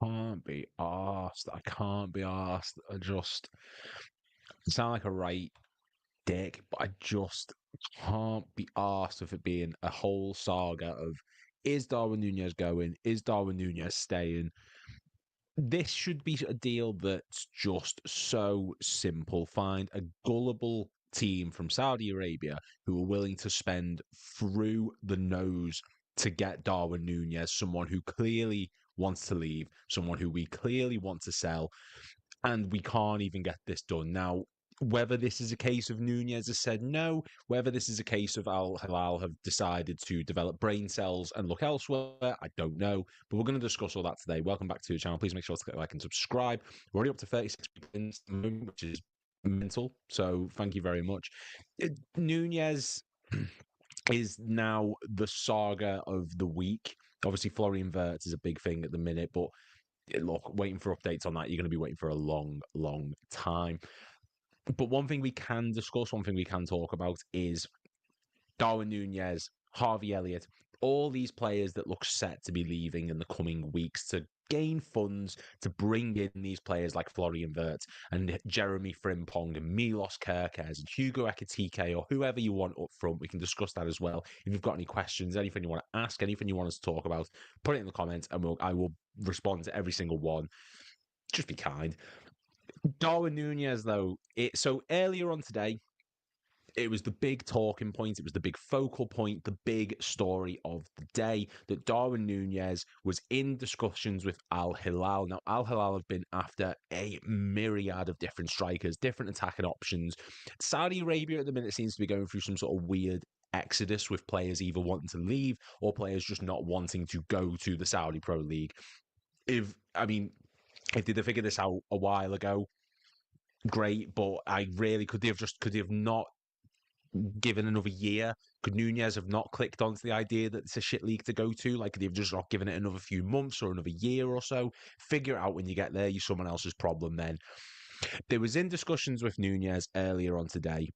can't be asked. I can't be asked. I just sound like a right dick, but I just can't be asked with it being a whole saga of is Darwin Nunez going? Is Darwin Nunez staying? This should be a deal that's just so simple. Find a gullible team from Saudi Arabia who are willing to spend through the nose to get Darwin Nunez, someone who clearly wants to leave, someone who we clearly want to sell, and we can't even get this done. Now, whether this is a case of Nunez has said no, whether this is a case of Al-Hilal have decided to develop brain cells and look elsewhere, I don't know. But we're going to discuss all that today. Welcome back to the channel. Please make sure to click like and subscribe. We're already up to 36 people, which is mental. So thank you very much. Nunez is now the saga of the week. Obviously, Florian Wirtz is a big thing at the minute, but look, waiting for updates on that, you're going to be waiting for a long, long time. But one thing we can discuss, one thing we can talk about is Darwin Nunez, Harvey Elliott, all these players that look set to be leaving in the coming weeks to gain funds to bring in these players like Florian Wirtz and Jeremy Frimpong and Milos Kerkez and Hugo Ekitike or whoever you want up front. We can discuss that as well. If you've got any questions, anything you want to ask, anything you want us to talk about, put it in the comments and I will respond to every single one. Just be kind. Darwin Nunez, though, so earlier on today, it was the big talking point. It was the big focal point, the big story of the day that Darwin Nunez was in discussions with Al-Hilal. Now, Al-Hilal have been after a myriad of different strikers, different attacking options. Saudi Arabia at the minute seems to be going through some sort of weird exodus with players either wanting to leave or players just not wanting to go to the Saudi Pro League. If they figured this out a while ago, great, but I really could they have not given another year? Could Nunez have not clicked onto the idea that it's a shit league to go to? Like, they've just not given it another few months or another year or so? Figure it out when you get there. You're someone else's problem then. There was in discussions with Nunez earlier on today,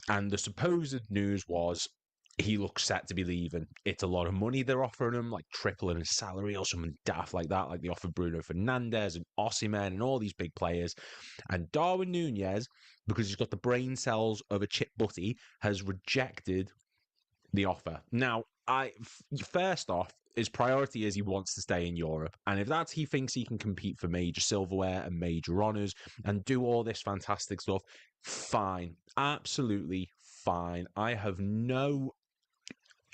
and the supposed news was he looks set to be leaving. It's a lot of money they're offering him, like tripling his salary or something daft like that, like they offered Bruno Fernandes and Osimhen and all these big players. And Darwin Nunez, because he's got the brain cells of a chip butty, has rejected the offer. Now, first off, his priority is he wants to stay in Europe. And if that's he thinks he can compete for major silverware and major honours and do all this fantastic stuff, fine. Absolutely fine. I have no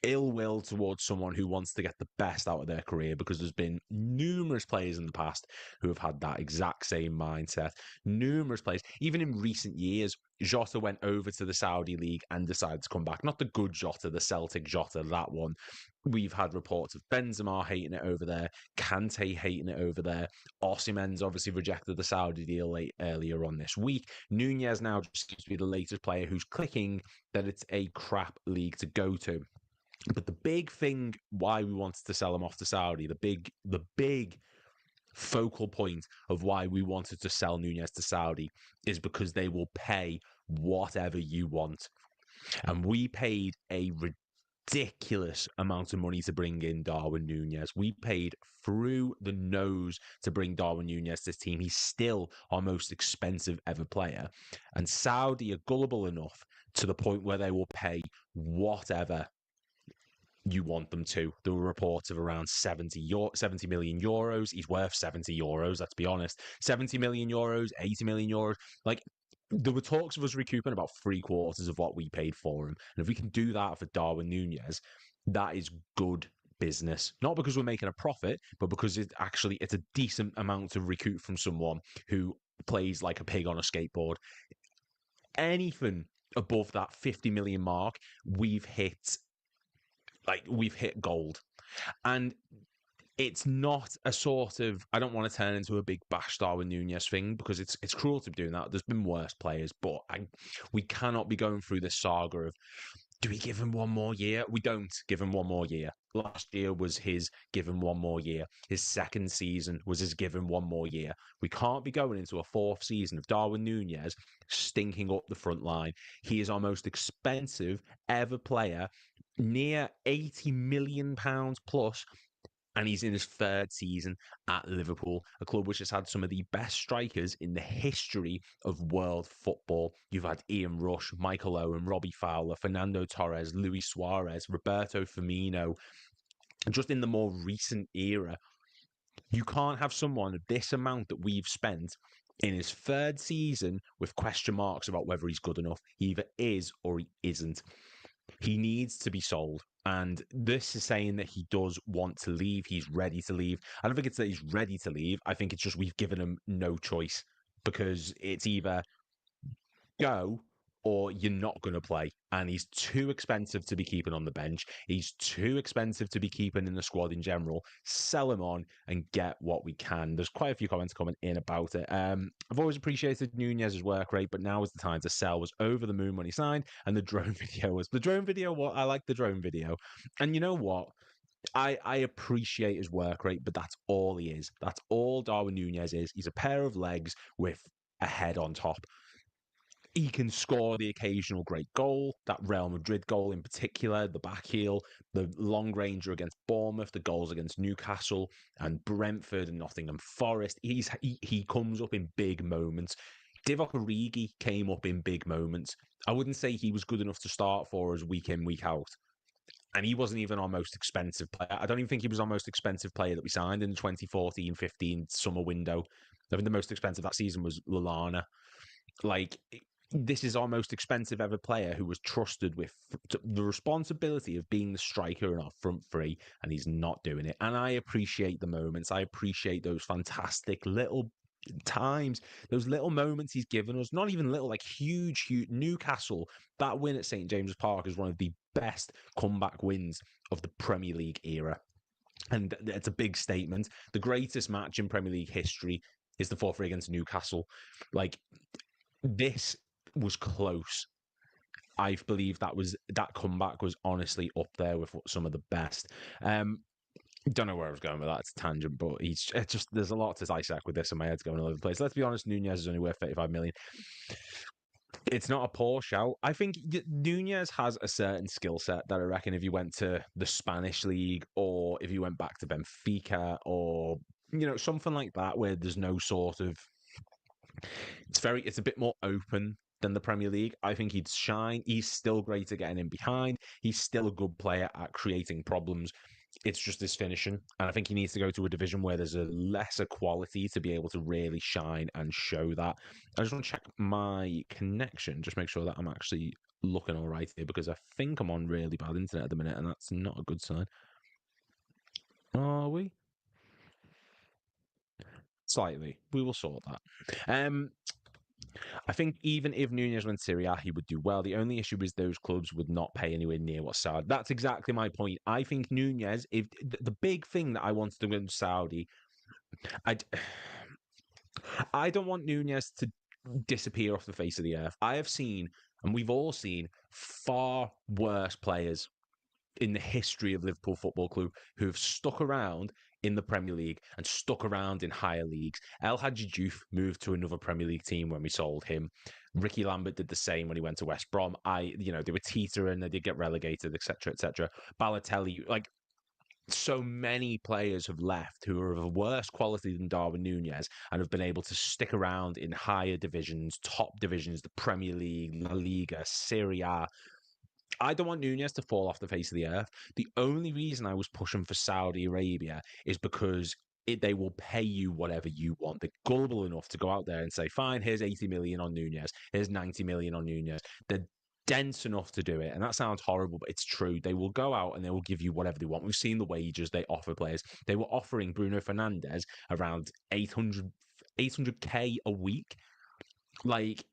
ill will towards someone who wants to get the best out of their career, because there's been numerous players in the past who have had that exact same mindset. Numerous players, even in recent years. Jota went over to the Saudi League and decided to come back. Not the good Jota, the Celtic Jota, that one. We've had reports of Benzema hating it over there, Kante hating it over there. Osimhen's obviously rejected the Saudi deal earlier on this week. Nunez now just seems to be the latest player who's clicking that it's a crap league to go to. But the big thing why we wanted to sell him off to Saudi, the big focal point of why we wanted to sell Nunez to Saudi is because they will pay whatever you want. And we paid a ridiculous amount of money to bring in Darwin Nunez. We paid through the nose to bring Darwin Nunez to this team. He's still our most expensive ever player. And Saudi are gullible enough to the point where they will pay whatever you want them to. There were reports of around 70 million euros. He's worth 70 euros, let's be honest. 70 million euros, 80 million euros. Like, there were talks of us recouping about 3/4 of what we paid for him. And if we can do that for Darwin Nunez, that is good business. Not because we're making a profit, but because it's a decent amount to recoup from someone who plays like a pig on a skateboard. Anything above that 50 million mark, we've hit gold. And it's not a sort of, I don't want to turn into a big bash Darwin Nunez thing, because it's cruel to be doing that. There's been worse players, but we cannot be going through this saga of, do we give him one more year? We don't give him one more year. Last year was his give him one more year. His second season was his give him one more year. We can't be going into a fourth season of Darwin Nunez stinking up the front line. He is our most expensive ever player, near £80 million plus. and he's in his third season at Liverpool, a club which has had some of the best strikers in the history of world football. You've had Ian Rush, Michael Owen, Robbie Fowler, Fernando Torres, Luis Suarez, Roberto Firmino. And just in the more recent era, you can't have someone of this amount that we've spent in his third season with question marks about whether he's good enough. He either is or he isn't. He needs to be sold. And this is saying that he does want to leave. He's ready to leave. I don't think it's that he's ready to leave. I think it's just we've given him no choice, because it's either go or you're not going to play. And he's too expensive to be keeping on the bench. He's too expensive to be keeping in the squad in general. Sell him on and get what we can. There's quite a few comments coming in about it. I've always appreciated Nunez's work rate, but now is the time to sell. Was over the moon when he signed, and the drone video was the drone video. What I like the drone video, and you know what? I appreciate his work rate, but that's all he is. That's all Darwin Nunez is. He's a pair of legs with a head on top. He can score the occasional great goal, that Real Madrid goal in particular, the back heel, the long ranger against Bournemouth, the goals against Newcastle and Brentford and Nottingham Forest. He comes up in big moments. Divock Origi came up in big moments. I wouldn't say he was good enough to start for us week in, week out. And he wasn't even our most expensive player. I don't even think he was our most expensive player that we signed in the 2014-15 summer window. I think the most expensive that season was Lallana. Like, this is our most expensive ever player who was trusted with the responsibility of being the striker in our front three, and he's not doing it. And I appreciate the moments. I appreciate those fantastic little times, those little moments he's given us. Not even little, like huge Newcastle. That win at St. James's Park is one of the best comeback wins of the Premier League era. And it's a big statement. The greatest match in Premier League history is the 4-3 against Newcastle. Like, this was close. I believe that comeback was honestly up there with some of the best. Don't know where I was going with that. It's a tangent, but it's just there's a lot to dissect with this, and my head's going all over the place. Let's be honest, Nunez is only worth 35 million. It's not a poor shout. I think Nunez has a certain skill set that I reckon if you went to the Spanish league, or if you went back to Benfica, or something like that, where there's no sort of it's a bit more open than the Premier League. I think he'd shine. He's still great at getting in behind. He's still a good player at creating problems. It's just his finishing. And I think he needs to go to a division where there's a lesser quality to be able to really shine and show that. I just want to check my connection, just make sure that I'm actually looking all right here, because I think I'm on really bad internet at the minute, and that's not a good sign. Are we? Slightly. We will sort that. I think even if Nunez went Serie A, he would do well. The only issue is those clubs would not pay anywhere near what Saudi. That's exactly my point. I think Nunez, if the big thing that I wanted to go to Saudi, I don't want Nunez to disappear off the face of the earth. I have seen, and we've all seen, far worse players in the history of Liverpool Football Club who have stuck around in the Premier League and stuck around in higher leagues. El Hadji Diouf moved to another Premier League team when we sold him. Ricky Lambert did the same when he went to West Brom. They were teetering, they did get relegated, etc., etc. Balotelli, so many players have left who are of a worse quality than Darwin Nunez and have been able to stick around in higher divisions, top divisions, the Premier League, La Liga, Serie A. I don't want Nunez to fall off the face of the earth. The only reason I was pushing for Saudi Arabia is because they will pay you whatever you want. They're gullible enough to go out there and say, fine, here's 80 million on Nunez. Here's 90 million on Nunez. They're dense enough to do it. And that sounds horrible, but it's true. They will go out and they will give you whatever they want. We've seen the wages they offer players. They were offering Bruno Fernandes around 800K a week. Like,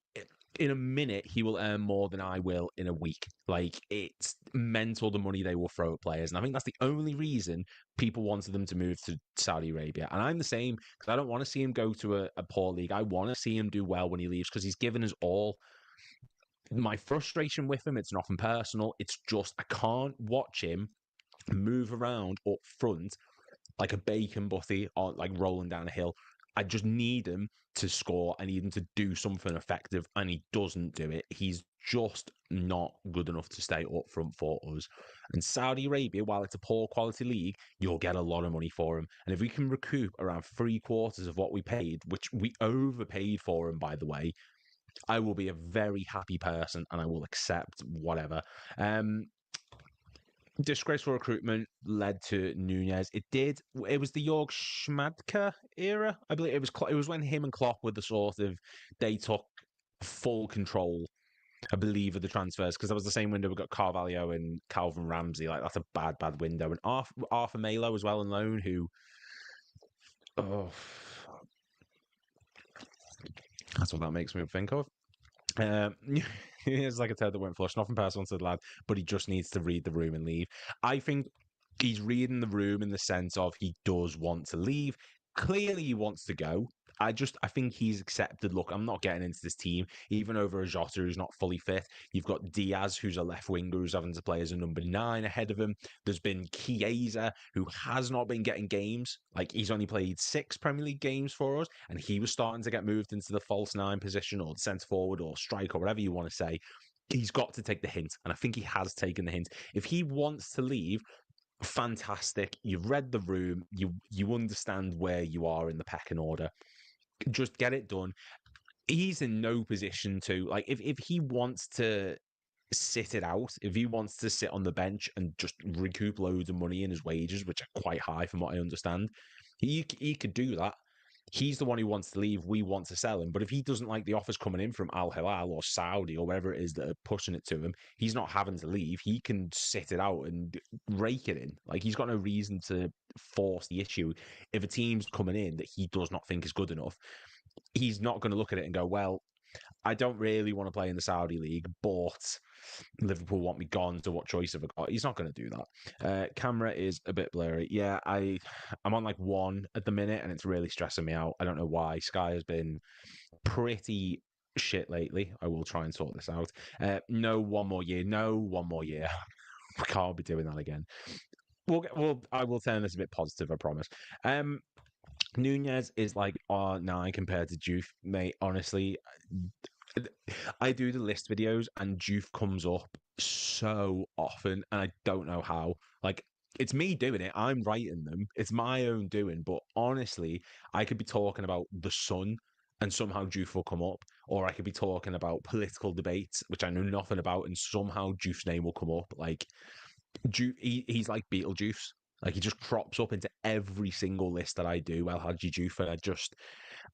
in a minute, he will earn more than I will in a week. Like, it's mental the money they will throw at players. And I think that's the only reason people wanted them to move to Saudi Arabia. And I'm the same, because I don't want to see him go to a poor league. I want to see him do well when he leaves, because he's given us all. My frustration with him, it's nothing personal. It's just I can't watch him move around up front like a bacon butty or like rolling down a hill I just need him to score. I need him to do something effective, and he doesn't do it. He's just not good enough to stay up front for us. And Saudi Arabia, while it's a poor quality league, you'll get a lot of money for him. And if we can recoup around 3/4 of what we paid, which we overpaid for him, by the way, I will be a very happy person and I will accept whatever. Disgraceful recruitment led to Nunez. It did. It was the Jörg Schmadtke era, I believe. It was when him and Klopp were the sort of they took full control, I believe, of the transfers, because that was the same window we got Carvalho and Calvin Ramsey. Like, that's a bad window. And Arthur Melo as well on loan, who, oh, that's what that makes me think of. It's like a turd that went flush. Nothing personal to the lad, but he just needs to read the room and leave. I think he's reading the room in the sense of he does want to leave. Clearly, he wants to go. I think he's accepted. Look, I'm not getting into this team, even over a Jota who's not fully fit. You've got Diaz, who's a left winger, who's having to play as a number 9 ahead of him. There's been Chiesa, who has not been getting games. Like, he's only played 6 Premier League games for us, and he was starting to get moved into the false 9 position, or the centre forward, or striker, whatever you want to say. He's got to take the hint, and I think he has taken the hint. If he wants to leave, fantastic. You've read the room. You understand where you are in the pecking order. Just get it done. He's in no position to, like, if he wants to sit it out, if he wants to sit on the bench and just recoup loads of money in his wages, which are quite high from what I understand, he could do that. He's the one who wants to leave. We want to sell him. But if he doesn't like the offers coming in from Al-Hilal or Saudi or wherever it is that are pushing it to him, he's not having to leave. He can sit it out and rake it in. Like, he's got no reason to force the issue. If a team's coming in that he does not think is good enough, he's not going to look at it and go, well, I don't really want to play in the Saudi league, but Liverpool want me gone, so what choice have I got? He's not going to do that. Camera is a bit blurry. Yeah, I'm on like 1 at the minute, and it's really stressing me out. I don't know why. Sky has been pretty shit lately. I will try and sort this out. No, 1 more year. No, 1 more year. We can't be doing that again. I will turn this a bit positive, I promise. Nunez is like R9 compared to Juve, mate. Honestly, I do the list videos and Juve comes up so often, and I don't know how. Like, it's me doing it. I'm writing them. It's my own doing. But honestly, I could be talking about the sun and somehow Juve will come up. Or I could be talking about political debates, which I know nothing about, and somehow Juve's name will come up. Like, he's like Beetlejuice. Like, he just crops up into every single list that I do. El Hadji Juve, and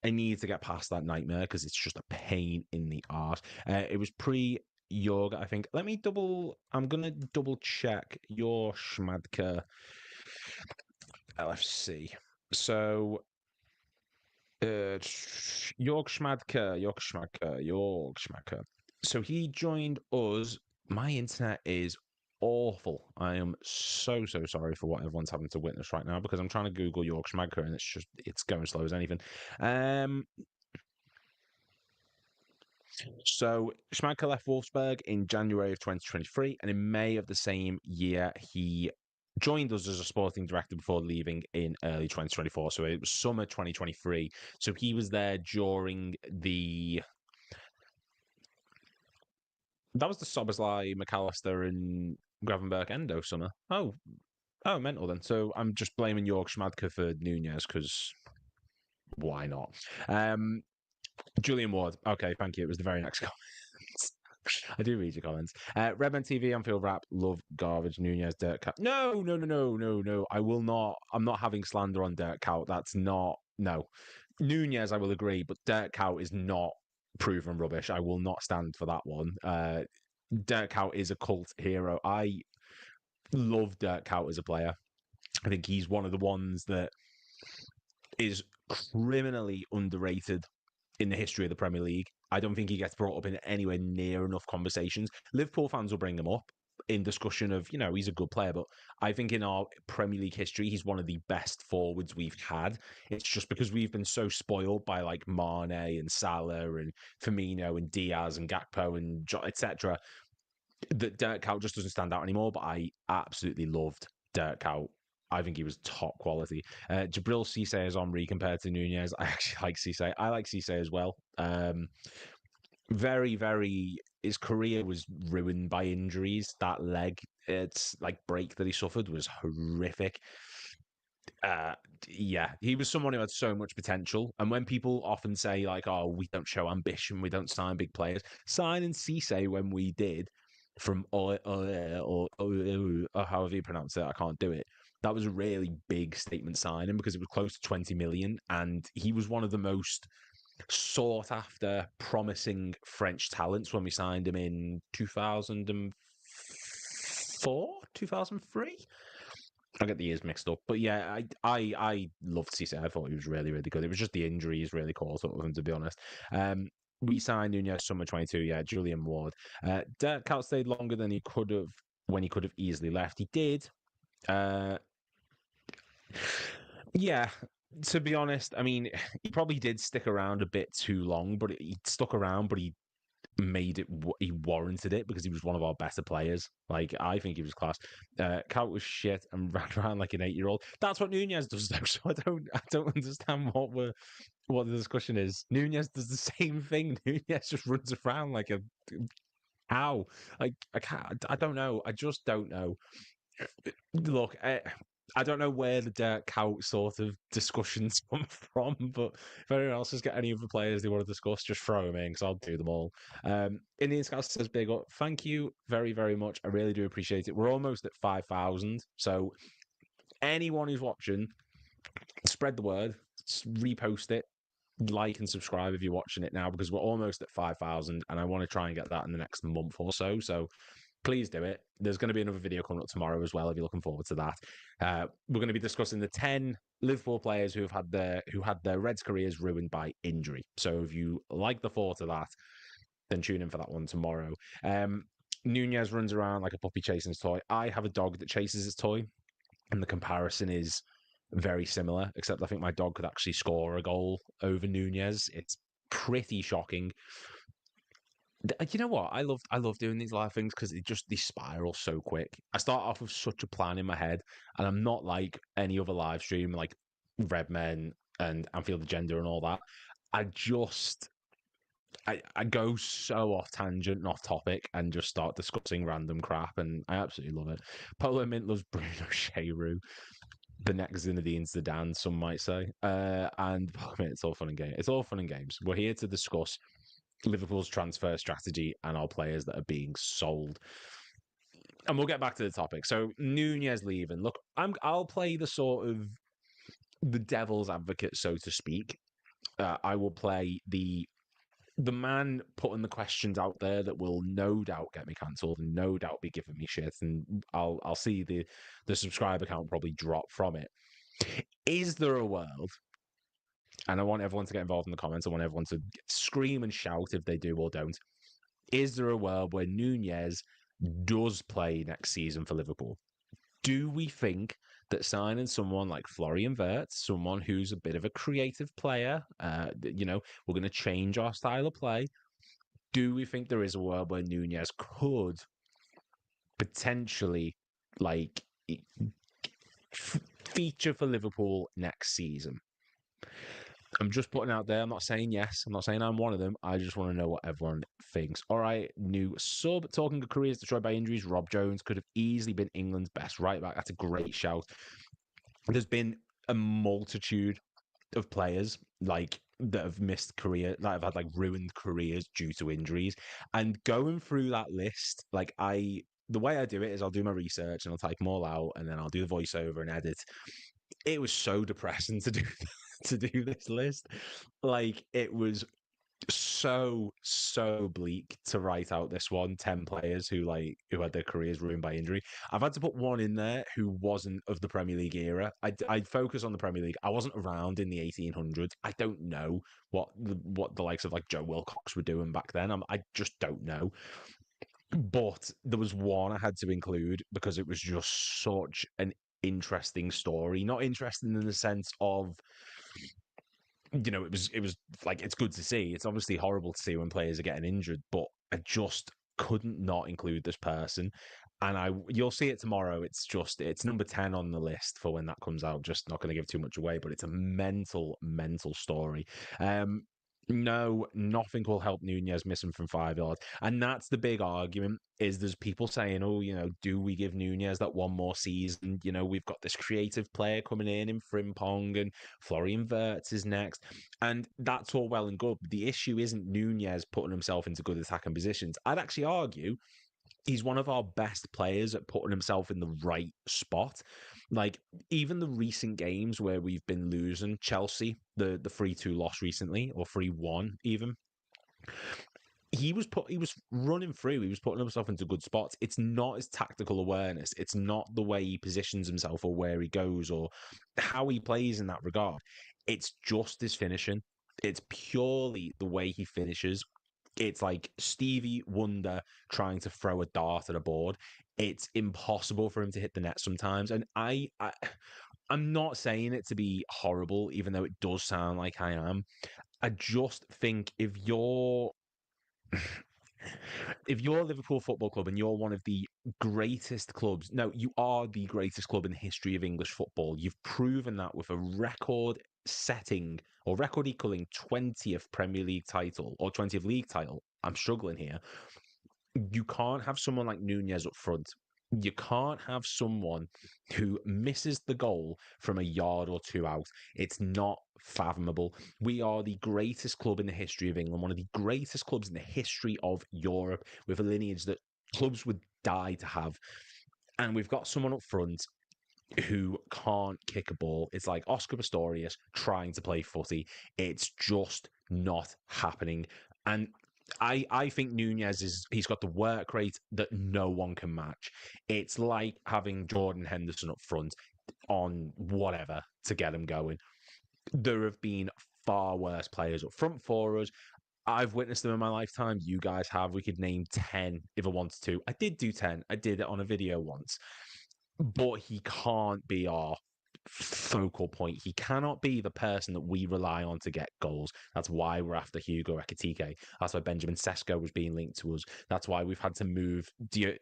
I need to get past that nightmare because it's just a pain in the arse. It was pre-Yoga, I think. I'm going to double check your Schmadtke LFC. So, Jörg Schmadtke. So he joined us. My internet is awful. I am so sorry for what everyone's having to witness right now, because I'm trying to Google Jörg Schmadtke and it's going slow as anything. So Schmadtke left Wolfsburg in January of 2023, and in May of the same year, he joined us as a sporting director before leaving in early 2024. So it was summer 2023. So he was there during that was the Szoboszlai, McAllister, and Gravenberch Endo summer. Oh, mental then. So I'm just blaming Jörg Schmadtke for Nunez because why not? Julian Ward. Okay, thank you. It was the very next comment. I do read your comments. Redman TV, Anfield Rap, love garbage. Nunez, Dirt Cow. No. I will not. I'm not having slander on Dirt Cow. That's not. No. Nunez, I will agree, but Dirt Cow is not proven rubbish. I will not stand for that one. Dirt Cow is a cult hero. I love Dirt Cow as a player. I think he's one of the ones that is criminally underrated in the history of the Premier League. I don't think he gets brought up in anywhere near enough conversations. Liverpool fans will bring him up in discussion of, he's a good player, but I think in our Premier League history, he's one of the best forwards we've had. It's just because we've been so spoiled by like Mane and Salah and Firmino and Diaz and Gakpo and etc. that Dirt Cow just doesn't stand out anymore, but I absolutely loved Dirt Cow I think he was top quality. Jabril Cisse is Henry compared to Nunez. I actually like Cisse. I like Cisse as well. Very, very. His career was ruined by injuries. That leg, it's like break that he suffered was horrific. Uh, yeah, he was someone who had so much potential. And when people often say like, "Oh, we don't show ambition, we don't sign big players," signing Cisse when we did from or however you pronounce it, I can't do it. That was a really big statement signing because it was close to 20 million, and he was one of the most sought after, promising French talents when we signed him in 2004, 2003. I get the years mixed up, but yeah, I loved Cisse. I thought he was really, really good. It was just the injuries really caught up with him, to be honest. We signed Nunez summer 22. Yeah, Julian Ward. Dirk Kuyt stayed longer than he could have when he could have easily left. He did. Yeah, to be honest, I mean, he probably did stick around a bit too long, but he stuck around, but he made it, he warranted it because he was one of our better players. Like, I think he was class. Kuyt was shit and ran around like an 8-year-old. That's what Nunez does, though. So I don't understand what the discussion is. Nunez does the same thing. Nunez just runs around like a how? Like, I don't know. I just don't know. Look, I don't know where the Dirk Kuyt sort of discussions come from, but if anyone else has got any other players they want to discuss, just throw them in because I'll do them all. Indian Scout says, big up. Thank you very, very much. I really do appreciate it. We're almost at 5,000. So anyone who's watching, spread the word, repost it, like and subscribe if you're watching it now because we're almost at 5,000 and I want to try and get that in the next month or so. So please do it. There's going to be another video coming up tomorrow as well if you're looking forward to that. We're going to be discussing the 10 Liverpool players who had their Reds careers ruined by injury. So if you like the thought of that, then tune in for that one tomorrow. Nunez runs around like a puppy chasing his toy. I have a dog that chases his toy, and the comparison is very similar, except I think my dog could actually score a goal over Nunez. It's pretty shocking. You know what? I love doing these live things because they spiral so quick. I start off with such a plan in my head, and I'm not like any other live stream like Redmen and Anfield Agenda and all that. I go so off tangent and off topic and just start discussing random crap, and I absolutely love it. Polo Mint loves Bruno Shearu, the next Zinedine Zidane, some might say. And I mean, it's all fun and games. It's all fun and games. We're here to discuss Liverpool's transfer strategy and our players that are being sold. And we'll get back to the topic. So Nunez leaving. Look, I'll play the sort of the devil's advocate, so to speak. I will play the man putting the questions out there that will no doubt get me cancelled and no doubt be giving me shit, and I'll see the subscriber count probably drop from it. Is there a world? And I want everyone to get involved in the comments. I want everyone to scream and shout if they do or don't. Is there a world where Nunez does play next season for Liverpool? Do we think that signing someone like Florian Wirtz, someone who's a bit of a creative player, we're going to change our style of play? Do we think there is a world where Nunez could potentially feature for Liverpool next season? I'm just putting out there. I'm not saying yes. I'm not saying I'm one of them. I just want to know what everyone thinks. All right, new sub. Talking of careers destroyed by injuries, Rob Jones could have easily been England's best right back. That's a great shout. There's been a multitude of players that have missed career, that have had ruined careers due to injuries. And going through that list, the way I do it is I'll do my research and I'll type them all out and then I'll do the voiceover and edit. It was so depressing to do to do this list. It was so bleak to write out this one 10 players who had their careers ruined by injury. I've had to put one in there who wasn't of the Premier League era. I'd focus on the Premier League. I wasn't around in the 1800s. I don't know what the likes of Joe Wilcox were doing back then. I just don't know. But there was one I had to include because it was just such an interesting story. Not interesting in the sense of, it was it's good to see. It's obviously horrible to see when players are getting injured, but I just couldn't not include this person. and you'll see it tomorrow. It's number 10 on the list for when that comes out. Just not going to give too much away, but it's a mental story. Um, no, nothing will help Nunez missing from 5 yards, and that's the big argument. Is there's people saying, oh, do we give Nunez that one more season? We've got this creative player coming in Frimpong, and Florian Wirtz is next, and that's all well and good. But the issue isn't Nunez putting himself into good attacking positions. I'd actually argue he's one of our best players at putting himself in the right spot. Like, even the recent games where we've been losing, Chelsea, the 3-2 loss recently, or 3-1 even, he was running through, he was putting himself into good spots. It's not his tactical awareness, it's not the way he positions himself or where he goes or how he plays in that regard. It's just his finishing. It's purely the way he finishes. It's like Stevie Wonder trying to throw a dart at a board. It's impossible for him to hit the net sometimes. And I'm not saying it to be horrible, even though it does sound like I am. I just think if you're Liverpool Football Club and you're one of the greatest clubs, no, you are the greatest club in the history of English football. You've proven that with a record setting or record equaling 20th Premier League title or 20th league title. I'm struggling here. You can't have someone like Nunez up front. You can't have someone who misses the goal from a yard or two out. It's not fathomable. We are the greatest club in the history of England, one of the greatest clubs in the history of Europe, with a lineage that clubs would die to have. And we've got someone up front who can't kick a ball. It's like Oscar Pistorius trying to play footy. It's just not happening. And I think Nunez he's got the work rate that no one can match. It's like having Jordan Henderson up front on whatever to get him going. There have been far worse players up front for us. I've witnessed them in my lifetime. You guys have. We could name 10 if I wanted to. I did do 10. I did it on a video once. But he can't be our focal point. He cannot be the person that we rely on to get goals. That's why we're after Hugo Ekitike. That's why Benjamin Sesko was being linked to us. That's why we've had to move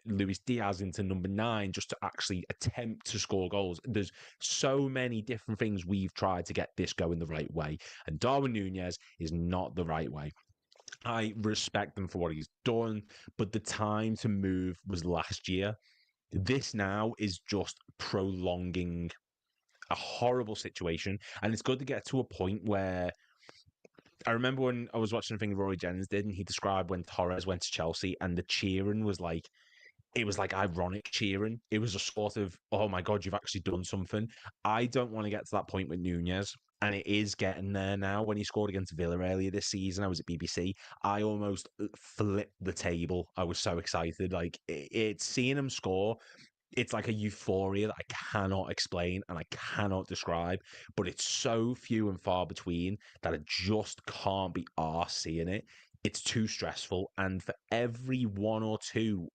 Luis Diaz into number 9 just to actually attempt to score goals. There's so many different things we've tried to get this going the right way. And Darwin Nunez is not the right way. I respect him for what he's done, but the time to move was last year. This now is just prolonging a horrible situation. And it's good to get to a point where I remember when I was watching a thing Roy Jennings did, and he described when Torres went to Chelsea and the cheering was like, it was like ironic cheering. It was a sort of, oh my God, you've actually done something. I don't want to get to that point with Nunez. And it is getting there now. When he scored against Villa earlier this season, I was at BBC. I almost flipped the table. I was so excited. Like, it's seeing him score, it's like a euphoria that I cannot explain and I cannot describe, but it's so few and far between that I just can't be arsed seeing it. It's too stressful. And for every one or two,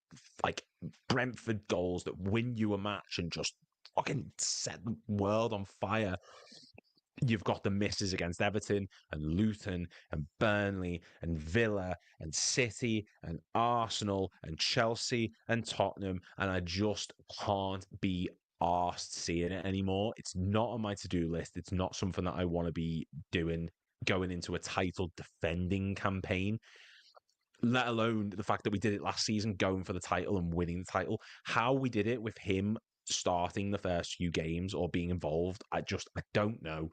like, Brentford goals that win you a match and just fucking set the world on fire, you've got the misses against Everton and Luton and Burnley and Villa and City and Arsenal and Chelsea and Tottenham. And I just can't be arsed seeing it anymore. It's not on my to-do list. It's not something that I want to be doing going into a title defending campaign, let alone the fact that we did it last season, going for the title and winning the title. How we did it with him starting the first few games or being involved, I don't know.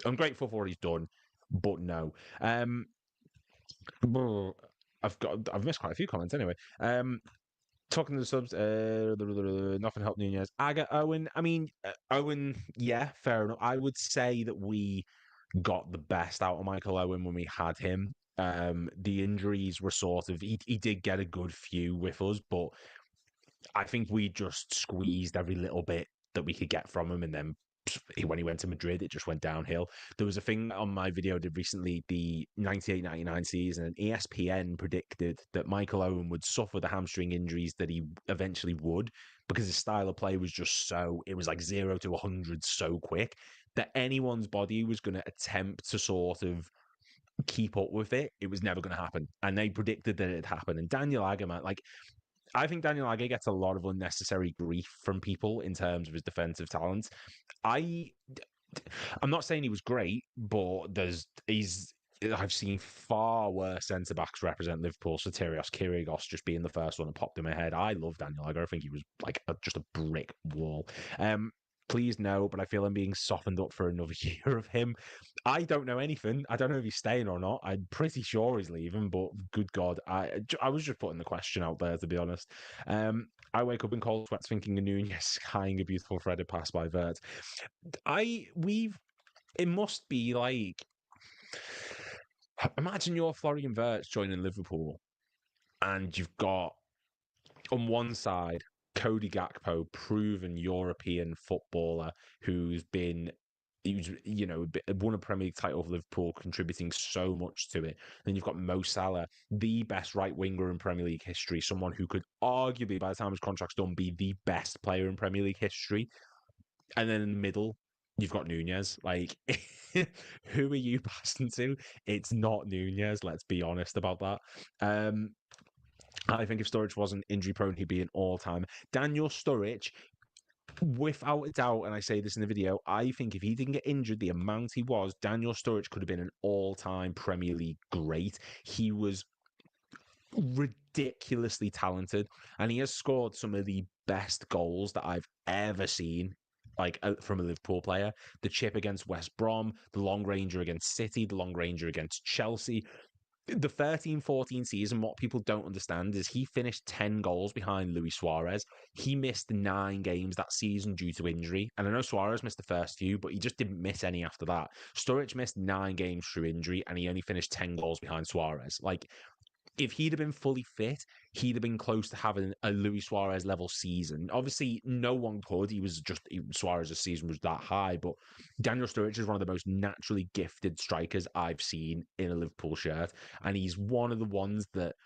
I'm grateful for what he's done, but no. I've missed quite a few comments anyway. Talking to the subs, nothing helped Nunez. Aga Owen. I mean, Owen. Yeah, fair enough. I would say that we got the best out of Michael Owen when we had him. The injuries were sort of he did get a good few with us, but I think we just squeezed every little bit that we could get from him, and then when he went to Madrid, it just went downhill. There was a thing on my video I did recently, the 98-99 season, and ESPN predicted that Michael Owen would suffer the hamstring injuries that he eventually would, because his style of play was just so, it was like 0 to 100 so quick that anyone's body was going to attempt to sort of keep up with it. It was never going to happen. And they predicted that it'd happen. And Daniel Aggerman, like, I think Daniel Agge gets a lot of unnecessary grief from people in terms of his defensive talent. I I'm not saying he was great, but I've seen far worse centre backs represent Liverpool. Soterios Kyrgios just being the first one that popped in my head. I love Daniel Agger. I think he was like just a brick wall. Please no, but I feel I'm being softened up for another year of him. I don't know anything. I don't know if he's staying or not. I'm pretty sure he's leaving, but good God, I was just putting the question out there, to be honest. I wake up in cold sweats thinking of Nunez skying a beautiful threaded pass by Vert. It must be like, imagine you're Florian Wirtz joining Liverpool, and you've got on one side Cody Gakpo, proven European footballer who's won a Premier League title for Liverpool, contributing so much to it. Then you've got Mo Salah, the best right winger in Premier League history, someone who could arguably, by the time his contract's done, be the best player in Premier League history. And then in the middle, you've got Nunez. Like, who are you passing to? It's not Nunez. Let's be honest about that. I think if Sturridge wasn't injury prone, he'd be an all-time. Daniel Sturridge, without a doubt, and I say this in the video, I think if he didn't get injured the amount he was, Daniel Sturridge could have been an all-time Premier League great. He was ridiculously talented, and he has scored some of the best goals that I've ever seen, like from a Liverpool player. The chip against West Brom, the long ranger against City, the long ranger against Chelsea. The 13-14 season, what people don't understand is he finished 10 goals behind Luis Suarez. He missed 9 games that season due to injury. And I know Suarez missed the first few, but he just didn't miss any after that. Sturridge missed 9 games through injury, and he only finished 10 goals behind Suarez. Like, if he'd have been fully fit, he'd have been close to having a Luis Suarez level season. Obviously, no one could. Suarez's season was that high, but Daniel Sturridge is one of the most naturally gifted strikers I've seen in a Liverpool shirt. And he's one of the ones that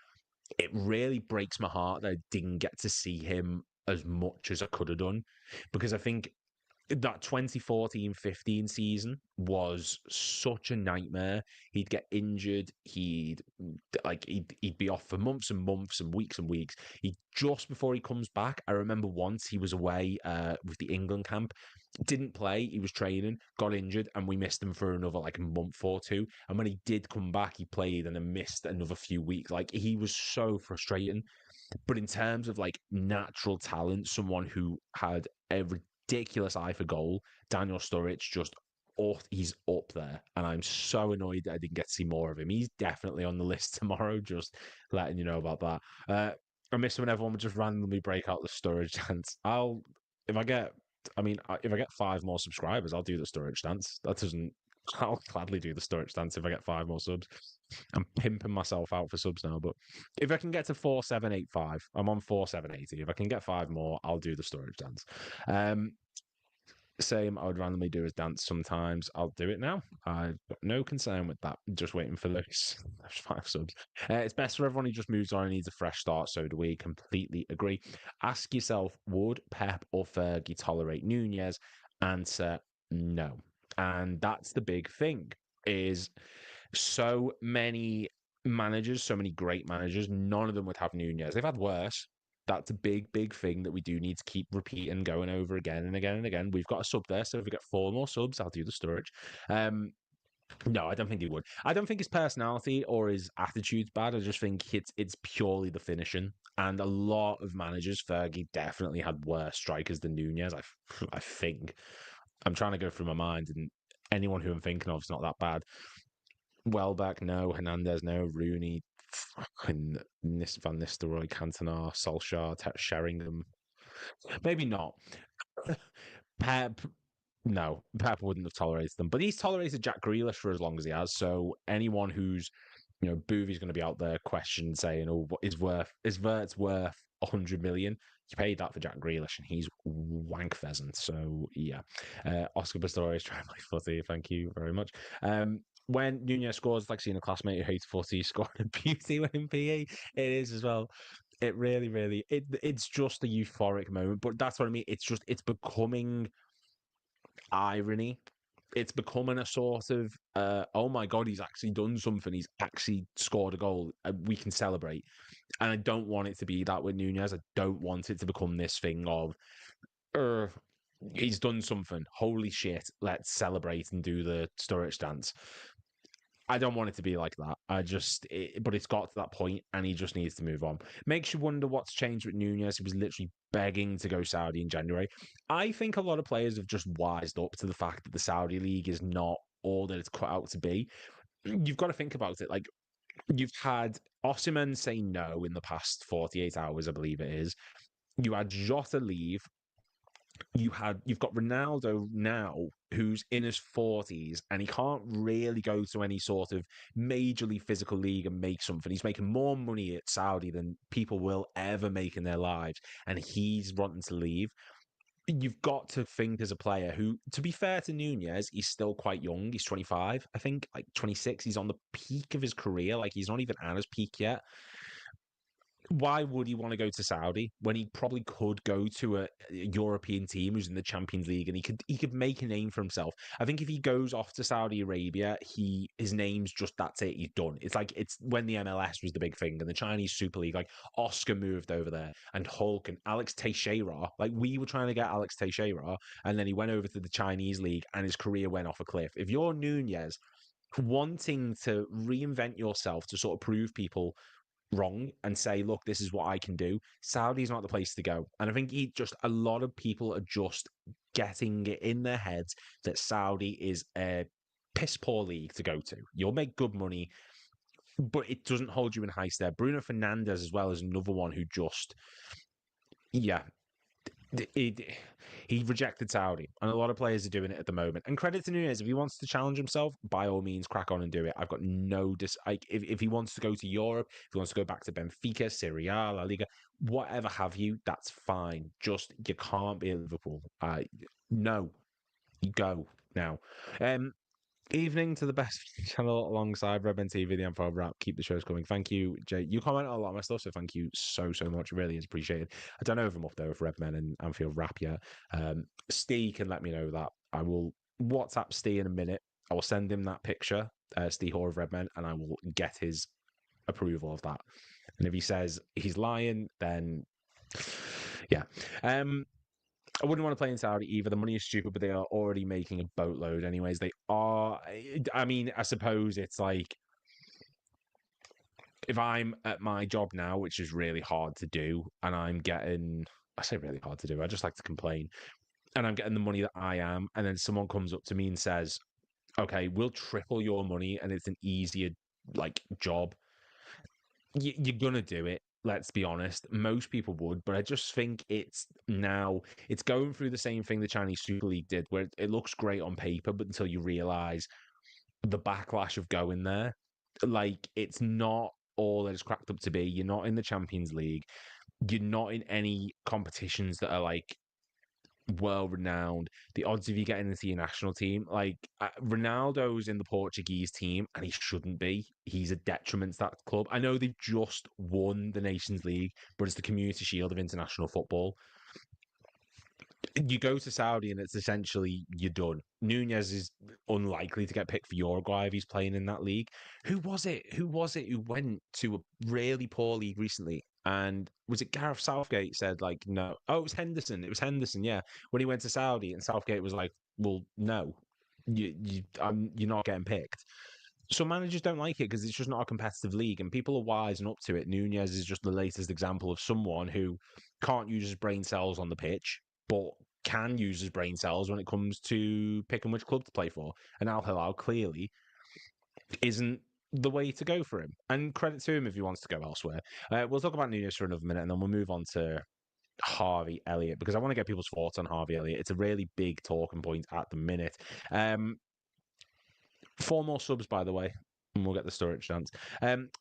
it really breaks my heart that I didn't get to see him as much as I could have done. Because I think that 2014-15 season was such a nightmare. He'd get injured. He'd be off for months and months and weeks. Just before he comes back, I remember once he was away with the England camp, didn't play. He was training, got injured, and we missed him for another like a month or two. And when he did come back, he played and then missed another few weeks. Like, he was so frustrating. But in terms of like natural talent, someone who had a ridiculous eye for goal, Daniel Sturridge he's up there. And I'm so annoyed that I didn't get to see more of him. He's definitely on the list tomorrow, just letting you know about that. I miss when everyone would just randomly break out the Sturridge dance. If I get if I get 5 more subscribers, I'll do the Sturridge dance. I'll gladly do the Sturridge dance if I get 5 more subs. I'm pimping myself out for subs now, but if I can get to 4785, I'm on 4780. If I can get 5 more, I'll do the Sturridge dance. Same, I would randomly do his dance sometimes. I'll do it now. I've got no concern with that. Just waiting for those 5 subs. It's best for everyone who just moves on and needs a fresh start. So do we. Completely agree. Ask yourself, would Pep or Fergie tolerate Nunez? Answer, no. And that's the big thing, is so many managers, so many great managers, none of them would have Nunez. They've had worse. That's a big, big thing that we do need to keep repeating, going over again and again and again. We've got a sub there, so if we get 4 more subs, I'll do the Sturridge. No, I don't think he would. I don't think his personality or his attitude's bad. I just think it's purely the finishing. And a lot of managers, Fergie definitely had worse strikers than Nunez. I think. I'm trying to go through my mind, and anyone who I'm thinking of is not that bad. Welbeck, no. Hernandez, no. Rooney, fucking Van Nistelrooy, Cantona, Solskjaer, Sheringham. Maybe not. Pep, no. Pep wouldn't have tolerated them. But he's tolerated Jack Grealish for as long as he has. So anyone who's, Boovy's going to be out there questioning, saying, "Oh, what is Vert's worth 100 million?" You paid that for Jack Grealish, and he's wank pheasant. So yeah, Oscar Pistorius trying my footy. Thank you very much. When Nunez scores, it's like seeing a classmate who hates footy score a beauty winning PE. It is as well. It really, really, it's just a euphoric moment. But that's what I mean. It's becoming irony it's becoming a sort of, oh my God, he's actually done something. He's actually scored a goal. We can celebrate. And I don't want it to be that with Nunez. I don't want it to become this thing of, er, he's done something. Holy shit, let's celebrate and do the Sturridge dance. I don't want it to be like that. But it's got to that point, and he just needs to move on. Makes you wonder what's changed with Nunez. He was literally begging to go Saudi in January. I think a lot of players have just wised up to the fact that the Saudi league is not all that it's cut out to be. You've got to think about it. Like, you've had Osimhen say no in the past 48 hours, I believe it is. You had Jota leave. You've got Ronaldo now, who's in his 40s, and he can't really go to any sort of majorly physical league and make something. He's making more money at Saudi than people will ever make in their lives, and he's wanting to leave. You've got to think as a player who, to be fair to Nunez, he's still quite young. He's 25, I think, like 26. He's on the peak of his career. Like, he's not even at his peak yet. Why would he want to go to Saudi when he probably could go to a European team who's in the Champions League, and he could make a name for himself? I think if he goes off to Saudi Arabia, his name's just, that's it, he's done. It's like, it's when the MLS was the big thing and the Chinese Super League, like Oscar moved over there and Hulk and Alex Teixeira, like we were trying to get Alex Teixeira, and then he went over to the Chinese league and his career went off a cliff. If you're Nunez wanting to reinvent yourself to sort of prove people wrong and say, look, this is what I can do, Saudi's not the place to go. And I think a lot of people are just getting it in their heads that Saudi is a piss poor league to go to. You'll make good money, but it doesn't hold you in high stead. Bruno Fernandes as well is another one who just, yeah, he rejected Saudi, and a lot of players are doing it at the moment. And credit to Nunez, if he wants to challenge himself, by all means, crack on and do it. I've got no if he wants to go to Europe, if he wants to go back to Benfica, Serie A, La Liga, whatever have you, that's fine. Just you can't be at Liverpool. No, you go now. Evening to the best channel alongside Redmen TV, the Info Wrap. Keep the shows coming. Thank you, Jay. You comment on a lot of my stuff, so thank you so much. Really is appreciated. I don't know if I'm up there with Redmen and Anfield Wrap yet. Steve can let me know that. I will WhatsApp Steve in a minute. I will send him that picture, Steve Hoare of Redmen, and I will get his approval of that. And if he says he's lying, then yeah. I wouldn't want to play in Saudi either. The money is stupid, but they are already making a boatload anyways. They are. I mean, I suppose it's like, if I'm at my job now, which is really hard to do, and I'm getting, I say really hard to do, I just like to complain, and I'm getting the money that I am, and then someone comes up to me and says, okay, we'll triple your money, and it's an easier, like, job. You're gonna do it. Let's be honest. Most people would, but I just think it's going through the same thing the Chinese Super League did, where it looks great on paper, but until you realize the backlash of going there, like, it's not all that it's cracked up to be. You're not in the Champions League. You're not in any competitions that are like well renowned. The odds of you getting into your national team, like, Ronaldo's in the Portuguese team, and he shouldn't be. He's a detriment to that club. I know they've just won the Nations League, but it's the Community Shield of international football. You go to Saudi and it's essentially you're done. Nunez is unlikely to get picked for Uruguay if he's playing in that league. Who was it who went to a really poor league recently? And was it Gareth Southgate said, like, no? Oh, it was Henderson. It was Henderson, yeah. When he went to Saudi, and Southgate was like, well, no, you're not getting picked. So managers don't like it because it's just not a competitive league, and people are wising up to it. Nunez is just the latest example of someone who can't use his brain cells on the pitch, but can use his brain cells when it comes to picking which club to play for. And Al-Hilal clearly isn't the way to go for him. And credit to him if he wants to go elsewhere. We'll talk about Nunez for another minute, and then we'll move on to Harvey Elliott, because I want to get people's thoughts on Harvey Elliott. It's a really big talking point at the minute. 4 more subs, by the way, and we'll get the storage dance.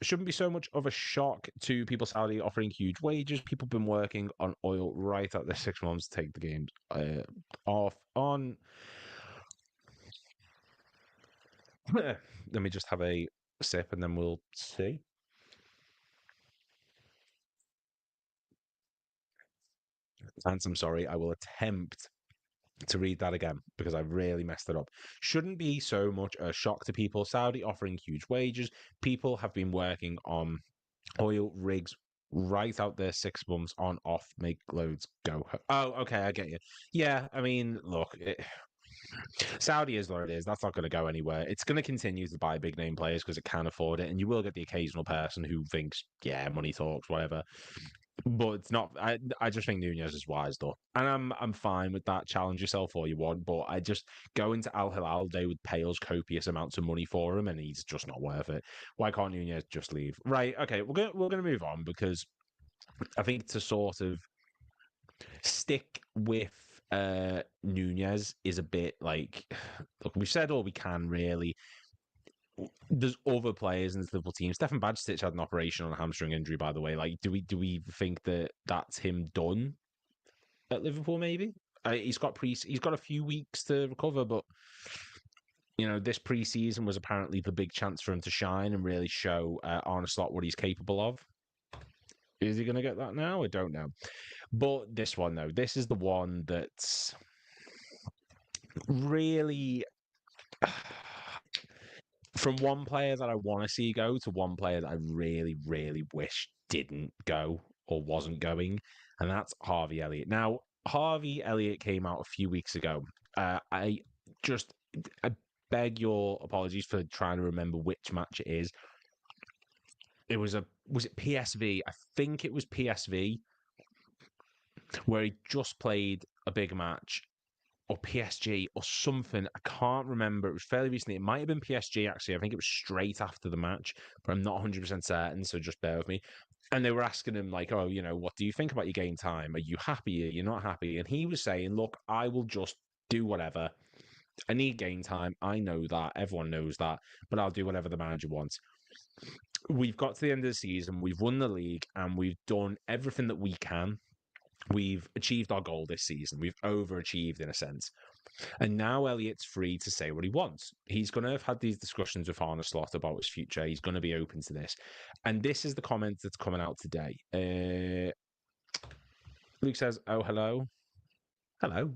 Shouldn't be so much of a shock to people Saudi offering huge wages. People have been working on oil right at the 6 months to take the games off on. Let me just have a sip and then we'll see. And I'm sorry, I will attempt to read that again because I really messed it up. Shouldn't be so much a shock to people. Saudi offering huge wages. People have been working on oil rigs right out there 6 months on off, make loads go. Oh, okay, I get you. Yeah, I mean, look, Saudi is what it is. That's not going to go anywhere. It's going to continue to buy big name players because it can afford it, and you will get the occasional person who thinks, yeah, money talks, whatever. But it's not. I just think Nunez is wise though, and I'm fine with that. Challenge yourself all you want, but I just going to Al-Hilal, they would pay us copious amounts of money for him, and he's just not worth it. Why can't Nunez just leave? Right? Okay, we're gonna move on because I think to sort of stick with Nunez is a bit like, look, we've said all we can really. There's other players in this Liverpool team. Stefan Bajcetic had an operation on a hamstring injury, by the way. Like, do we think that that's him done at Liverpool? Maybe he's got a few weeks to recover, but this preseason was apparently the big chance for him to shine and really show Arne Slot what he's capable of. Is he going to get that now? I don't know. But this one, though, this is the one that's really from one player that I want to see go to one player that I really, really wish didn't go or wasn't going, and that's Harvey Elliott. Now, Harvey Elliott came out a few weeks ago. I just I beg your apologies for trying to remember which match it is. It was it PSV? I think it was PSV where he just played a big match or PSG or something. I can't remember. It was fairly recently. It might have been PSG, actually. I think it was straight after the match, but I'm not 100% certain, so just bear with me. And they were asking him, like, oh, what do you think about your game time? Are you happy? Are you not happy? And he was saying, look, I will just do whatever. I need game time. I know that. Everyone knows that. But I'll do whatever the manager wants. We've got to the end of the season. We've won the league and we've done everything that we can. We've achieved our goal this season. We've overachieved in a sense. And now Elliott's free to say what he wants. He's going to have had these discussions with Arne Slot about his future. He's going to be open to this. And this is the comment that's coming out today. Luke says, oh, hello. Hello.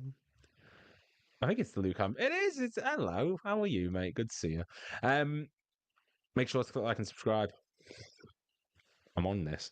I think it's the Luke. It is. It's hello. How are you, mate? Good to see you. Make sure to click like and subscribe. I'm on this.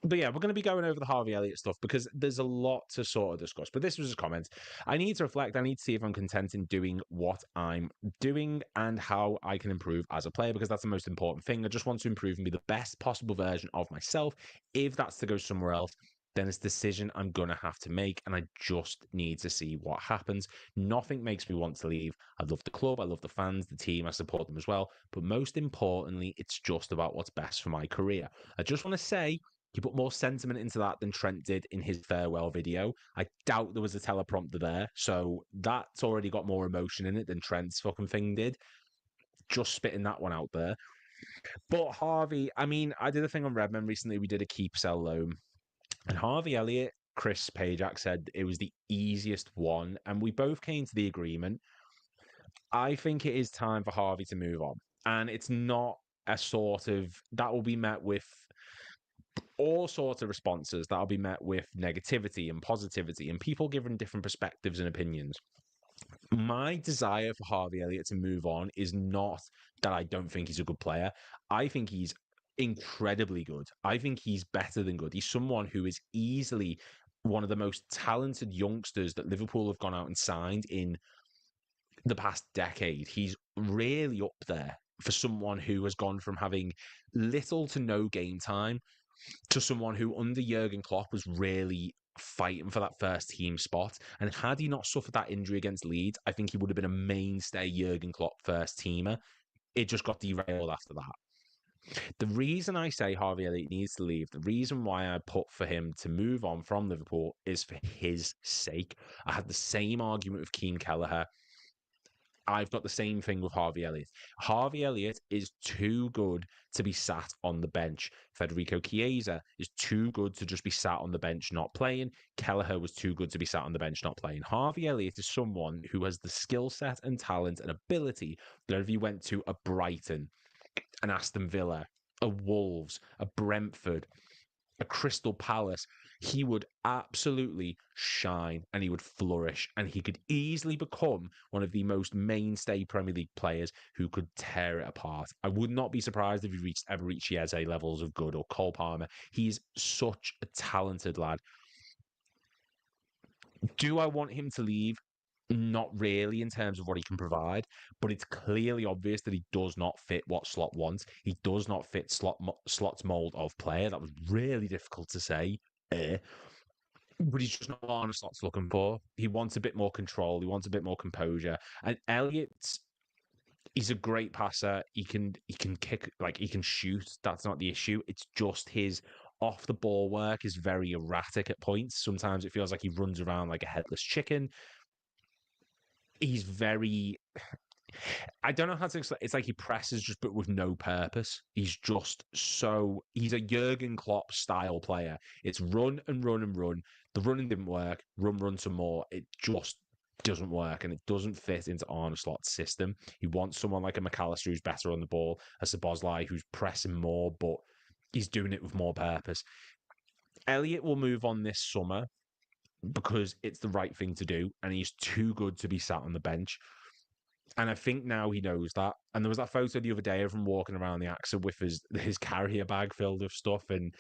But yeah, we're going to be going over the Harvey Elliott stuff because there's a lot to sort of discuss. But this was his comment. I need to reflect. I need to see if I'm content in doing what I'm doing and how I can improve as a player because that's the most important thing. I just want to improve and be the best possible version of myself. If that's to go somewhere else, then it's a decision I'm going to have to make, and I just need to see what happens. Nothing makes me want to leave. I love the club, I love the fans, the team, I support them as well. But most importantly, it's just about what's best for my career. I just want to say, he put more sentiment into that than Trent did in his farewell video. I doubt there was a teleprompter there, so that's already got more emotion in it than Trent's fucking thing did. Just spitting that one out there. But Harvey, I mean, I did a thing on Redmen recently. We did a keep, sell, loan. And Harvey Elliott, Chris Pajak said it was the easiest one. And we both came to the agreement. I think it is time for Harvey to move on. And it's not a sort of, that will be met with all sorts of responses. That'll be met with negativity and positivity and people giving different perspectives and opinions. My desire for Harvey Elliott to move on is not that I don't think he's a good player. I think he's incredibly good. I think he's better than good. He's someone who is easily one of the most talented youngsters that Liverpool have gone out and signed in the past decade. He's really up there for someone who has gone from having little to no game time to someone who under Jurgen Klopp was really fighting for that first team spot. And had he not suffered that injury against Leeds, I think he would have been a mainstay Jurgen Klopp first teamer. It just got derailed after that. The reason I say Harvey Elliott needs to leave, the reason why I put for him to move on from Liverpool is for his sake. I had the same argument with Keane Kelleher. I've got the same thing with Harvey Elliott. Harvey Elliott is too good to be sat on the bench. Federico Chiesa is too good to just be sat on the bench not playing. Kelleher was too good to be sat on the bench not playing. Harvey Elliott is someone who has the skill set and talent and ability that if you went to a Brighton, an Aston Villa, a Wolves, a Brentford, a Crystal Palace, he would absolutely shine and he would flourish and he could easily become one of the most mainstay Premier League players who could tear it apart. I would not be surprised if he ever reached Yeze levels of good or Cole Palmer. He's such a talented lad. Do I want him to leave? Not really in terms of what he can provide, but it's clearly obvious that he does not fit what Slot wants. He does not fit Slot's mold of player. That was really difficult to say. But he's just not what Arne Slot's looking for. He wants a bit more control. He wants a bit more composure. And Elliott, he's a great passer. He can kick, like he can shoot. That's not the issue. It's just his off the ball work is very erratic at points. Sometimes it feels like he runs around like a headless chicken. He's very, I don't know how to explain. It's like he presses just but with no purpose. He's just so he's a Jurgen Klopp style player. It's run and run and run. The running didn't work. Run some more. It just doesn't work and it doesn't fit into Arne Slot's system. He wants someone like a McAllister who's better on the ball, a Szoboszlai who's pressing more, but he's doing it with more purpose. Elliott will move on this summer because it's the right thing to do, and he's too good to be sat on the bench. And I think now he knows that. And there was that photo the other day of him walking around the AXA with his carrier bag filled with stuff. And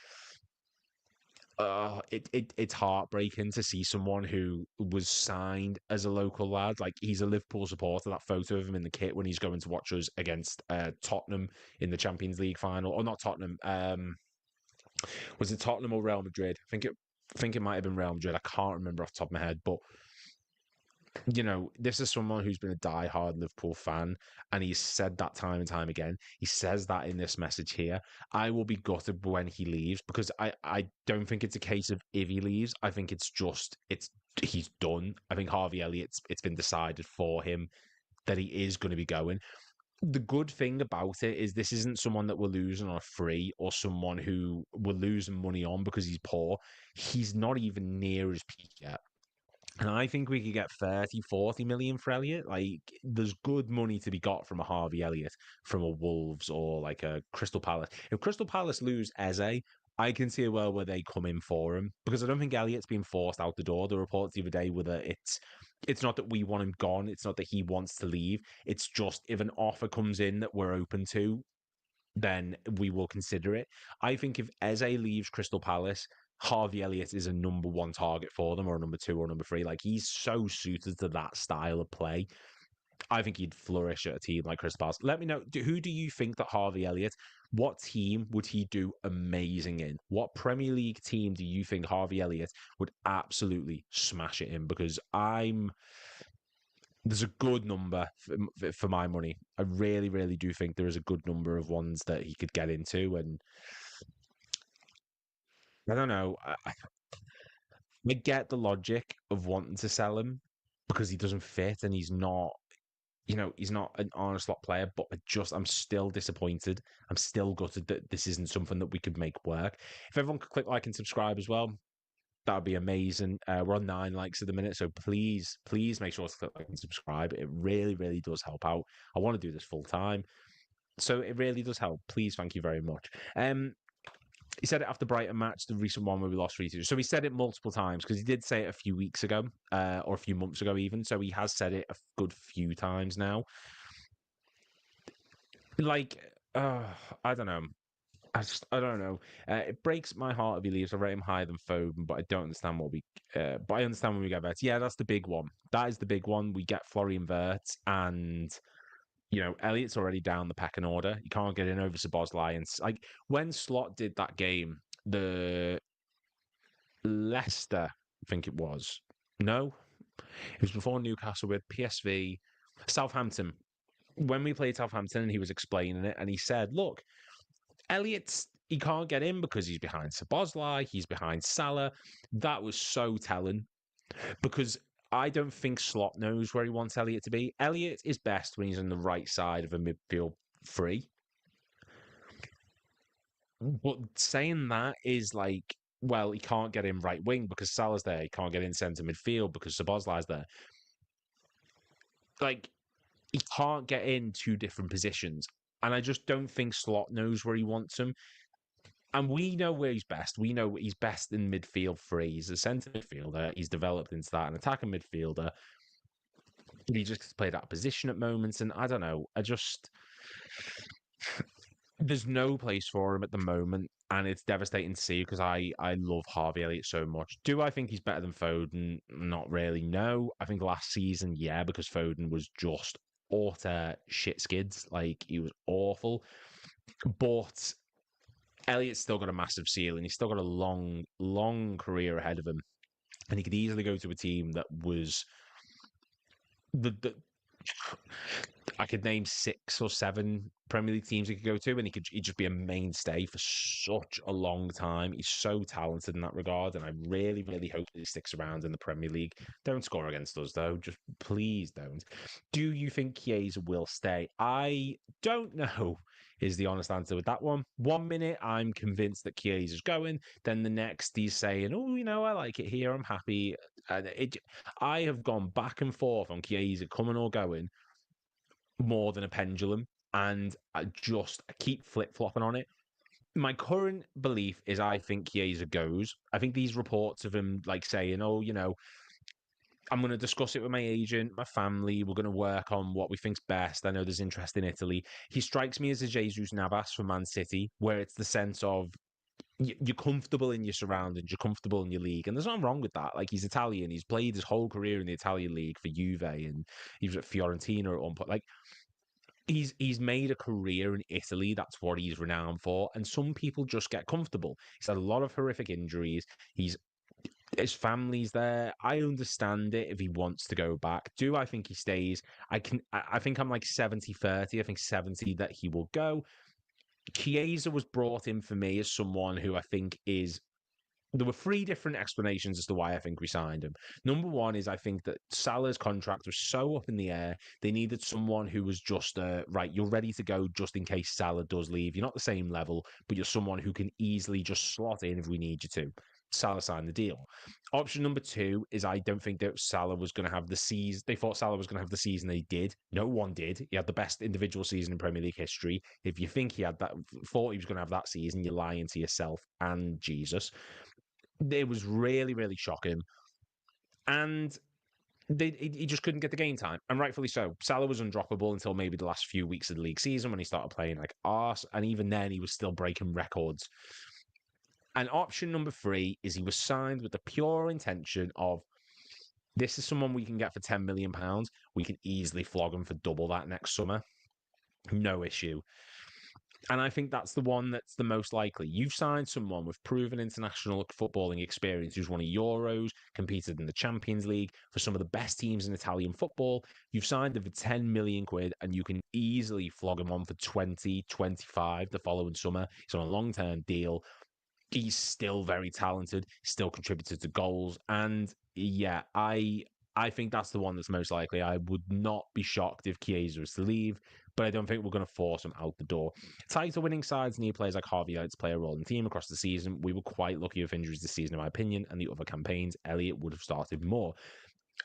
it's heartbreaking to see someone who was signed as a local lad. Like, he's a Liverpool supporter. That photo of him in the kit when he's going to watch us against Tottenham in the Champions League final. Or not Tottenham. Was it Tottenham or Real Madrid? I think it might have been Real Madrid. I can't remember off the top of my head. But this is someone who's been a die-hard Liverpool fan, and he's said that time and time again. He says that in this message here. I will be gutted when he leaves because I don't think it's a case of if he leaves. I think he's done. I think Harvey Elliott, it's been decided for him that he is going to be going. The good thing about it is this isn't someone that we're losing on a free or someone who we're losing money on because he's poor. He's not even near his peak yet. And I think we could get 30, 40 million for Elliott. Like, there's good money to be got from a Harvey Elliott, from a Wolves or like a Crystal Palace. If Crystal Palace lose Eze, I can see a world where they come in for him because I don't think Elliott's been forced out the door. The reports the other day were that it's not that we want him gone. It's not that he wants to leave. It's just if an offer comes in that we're open to, then we will consider it. I think if Eze leaves Crystal Palace, Harvey Elliott is a number one target for them, or a number two or number three. Like, he's so suited to that style of play. I think he'd flourish at a team like Crystal Palace. Let me know, who do you think that Harvey Elliott, what team would he do amazing in? What Premier League team do you think Harvey Elliott would absolutely smash it in? Because there's a good number for my money. I really, really do think there is a good number of ones that he could get into. And I don't know. I get the logic of wanting to sell him because he doesn't fit and he's not, he's not an honest lot player, but I'm still disappointed. I'm still gutted that this isn't something that we could make work. If everyone could click like and subscribe as well, that would be amazing. We're on 9 likes at the minute, so please, please make sure to click like and subscribe. It really, really does help out. I want to do this full time, so it really does help. Please, thank you very much. He said it after Brighton match, the recent one where we lost 3-2. So he said it multiple times because he did say it a few weeks ago, or a few months ago even. So he has said it a good few times now. Like, I don't know. I don't know. It breaks my heart if he leaves. I rate him higher than Foden, but I don't understand but I understand when we get Wirtz. Yeah, that's the big one. That is the big one. We get Florian Wirtz, and Elliott's already down the pecking order. You can't get in over Szoboszlai. And like when Slot did that game, the Leicester, I think it was. No, it was before Newcastle with PSV, Southampton. When we played Southampton, he was explaining it, and he said, "Look, he can't get in because he's behind Szoboszlai, he's behind Salah." That was so telling because I don't think Slot knows where he wants Elliott to be. Elliott is best when he's on the right side of a midfield three. But saying that is like, well, he can't get in right wing because Salah's there. He can't get in centre midfield because Szoboszlai's there. Like, he can't get in two different positions. And I just don't think Slot knows where he wants him. And we know where he's best. We know he's best in midfield three. He's a centre midfielder. He's developed into that, an attacking midfielder. He just played that position at moments. And I don't know. There's no place for him at the moment. And it's devastating to see because I love Harvey Elliott so much. Do I think he's better than Foden? Not really, no. I think last season, yeah, because Foden was just utter shit skids. Like, he was awful. But Elliott's still got a massive ceiling. He's still got a long, long career ahead of him. And he could easily go to a team that was the I could name 6 or 7 Premier League teams he could go to, and he'd just be a mainstay for such a long time. He's so talented in that regard, and I really, really hope that he sticks around in the Premier League. Don't score against us, though. Just please don't. Do you think Chiesa will stay? I don't know, is the honest answer with that one. 1 minute, I'm convinced that Chiesa's going. Then the next, he's saying, oh, I like it here. I'm happy. And I have gone back and forth on Chiesa coming or going more than a pendulum, and I keep flip-flopping on it. My current belief is I think Chiesa goes. I think these reports of him like saying, oh, I'm going to discuss it with my agent, my family. We're going to work on what we think's best. I know there's interest in Italy. He strikes me as a Jesus Navas for Man City, where it's the sense of you're comfortable in your surroundings, you're comfortable in your league, and there's nothing wrong with that. Like, he's Italian, he's played his whole career in the Italian league for Juve, and he was at Fiorentina at one point. Like, he's made a career in Italy. That's what he's renowned for. And some people just get comfortable. He's had a lot of horrific injuries. His family's there. I understand it if he wants to go back. Do I think he stays? I think I'm like 70-30. I think 70 that he will go. Chiesa was brought in for me as someone who I think is there were 3 different explanations as to why I think we signed him. Number one is I think that Salah's contract was so up in the air, they needed someone who was just, right, you're ready to go just in case Salah does leave. You're not the same level, but you're someone who can easily just slot in if we need you to. Salah signed the deal. Option number 2 is I don't think that Salah was going to have the season. They thought Salah was going to have the season they did. No one did. He had the best individual season in Premier League history. If you think he had that, thought he was going to have that season, you're lying to yourself and Jesus. It was really, really shocking. And he just couldn't get the game time, and rightfully so. Salah was undroppable until maybe the last few weeks of the league season when he started playing like arse, and even then he was still breaking records. And option number 3 is he was signed with the pure intention of this is someone we can get for £10 million. We can easily flog him for double that next summer. No issue. And I think that's the one that's the most likely. You've signed someone with proven international footballing experience who's won a Euros, competed in the Champions League for some of the best teams in Italian football. You've signed him for 10 million quid and you can easily flog him on for 20, 25 the following summer. He's on a long-term deal. He's still very talented, still contributed to goals. And yeah, I think that's the one that's most likely. I would not be shocked if Chiesa is to leave, but I don't think we're going to force him out the door. Title-winning sides need players like Harvey Elliott to play a role in the team across the season. We were quite lucky with injuries this season, in my opinion, and the other campaigns, Elliott would have started more.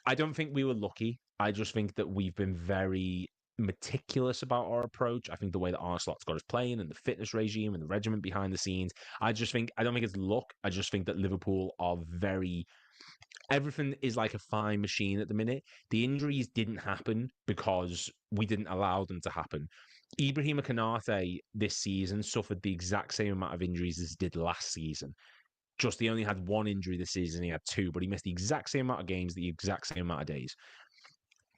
I don't think we were lucky. I just think that we've been very meticulous about our approach. I think the way that Arne Slot's got us playing and the fitness regime and the regiment behind the scenes, I don't think it's luck. I just think that Liverpool are very everything is like a fine machine at the minute. The injuries didn't happen because we didn't allow them to happen. Ibrahima Konate this season suffered the exact same amount of injuries as he did last season. Just he only had 1 injury this season, he had 2, but he missed the exact same amount of games, the exact same amount of days.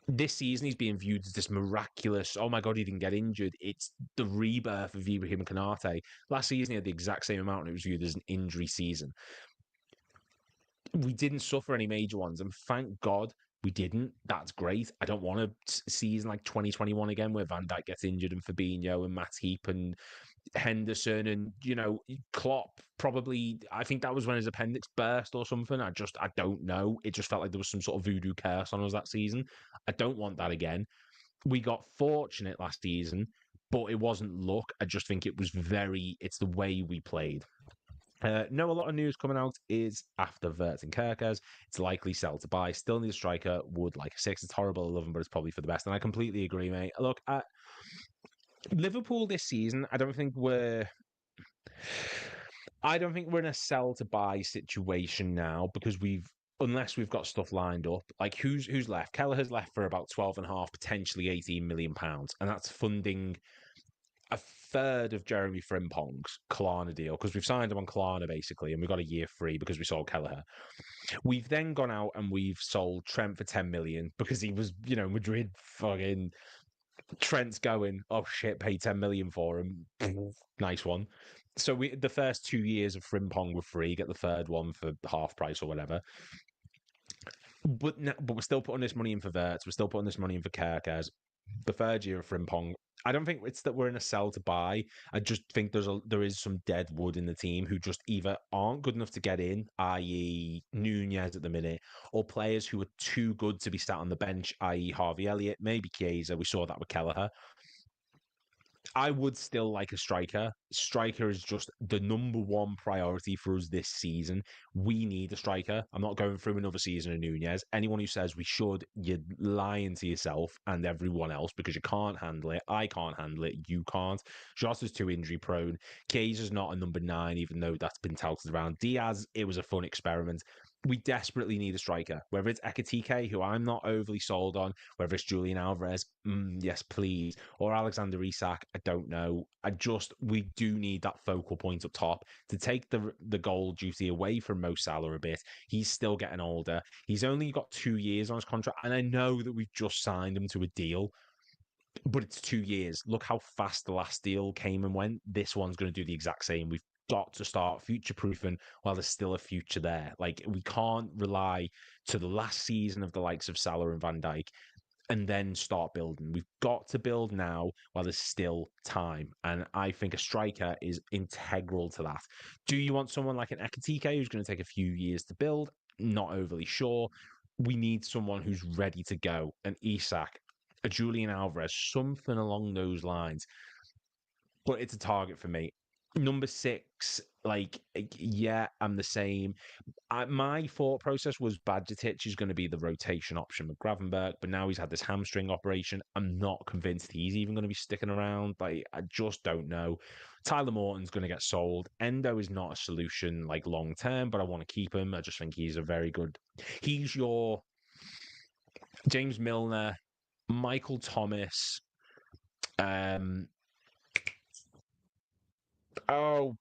This season, he's being viewed as this miraculous, oh my God, he didn't get injured. It's the rebirth of Ibrahima Konate. Last season, he had the exact same amount, and it was viewed as an injury season. We didn't suffer any major ones, and thank God we didn't. That's great. I don't want a season like 2021 again where Van Dijk gets injured and Fabinho and Matt Heap and Henderson and, Klopp probably, I think that was when his appendix burst or something. I don't know. It just felt like there was some sort of voodoo curse on us that season. I don't want that again. We got fortunate last season, but it wasn't luck. I just think it's the way we played. A lot of news coming out is after Wirtz and Kerkez. It's likely sell to buy. Still need a striker. Would like a 6. It's horrible. I love him, but it's probably for the best. And I completely agree, mate. Look, Liverpool this season, I don't think I don't think we're in a sell to buy situation now because unless we've got stuff lined up. Like who's left? Kelleher's left for about 12 and a half, potentially 18 million pounds, and that's funding a third of Jeremy Frimpong's Klarna deal because we've signed him on Klarna basically, and we got a year free because we sold Kelleher. We've then gone out and we've sold Trent for 10 million because he was, Madrid fucking Trent's going, oh shit, pay 10 million for him. Nice one. So the first 2 years of Frimpong were free, get the third one for half price or whatever. But we're still putting this money in for Verts. We're still putting this money in for Kerkers. The third year of Frimpong. I don't think it's that we're in a sell to buy. I just think there is some dead wood in the team who just either aren't good enough to get in, i.e. Nunez at the minute, or players who are too good to be sat on the bench, i.e. Harvey Elliott, maybe Chiesa. We saw that with Kelleher. I would still like a striker. Striker is just the number one priority for us this season. We need a striker. I'm not going through another season of Nunez. Anyone who says we should, you're lying to yourself and everyone else because you can't handle it. I can't handle it. You can't. Jota's too injury prone. Keiser's not a number 9, even though that's been touted around. Diaz, it was a fun experiment. We desperately need a striker, whether it's Ekatike, who I'm not overly sold on, whether it's Julian Alvarez, yes, please, or Alexander Isak, I don't know. We do need that focal point up top to take the goal duty away from Mo Salah a bit. He's still getting older. He's only got 2 years on his contract, and I know that we've just signed him to a deal, but it's 2 years. Look how fast the last deal came and went. This one's going to do the exact same. We've got to start future-proofing while there's still a future there. Like, we can't rely to the last season of the likes of Salah and Van Dijk and then start building. We've got to build now while there's still time. And I think a striker is integral to that. Do you want someone like an Ekatike who's going to take a few years to build? Not overly sure. We need someone who's ready to go. An Isak, a Julian Alvarez, something along those lines. But it's a target for me. Number 6, yeah, I'm the same. My thought process was Bajcetic is going to be the rotation option with Gravenberg, but now he's had this hamstring operation. I'm not convinced he's even going to be sticking around. I just don't know. Tyler Morton's going to get sold. Endo is not a solution long term, but I want to keep him. I just think he's a very good. He's your James Milner, Michael Thomas. Oh,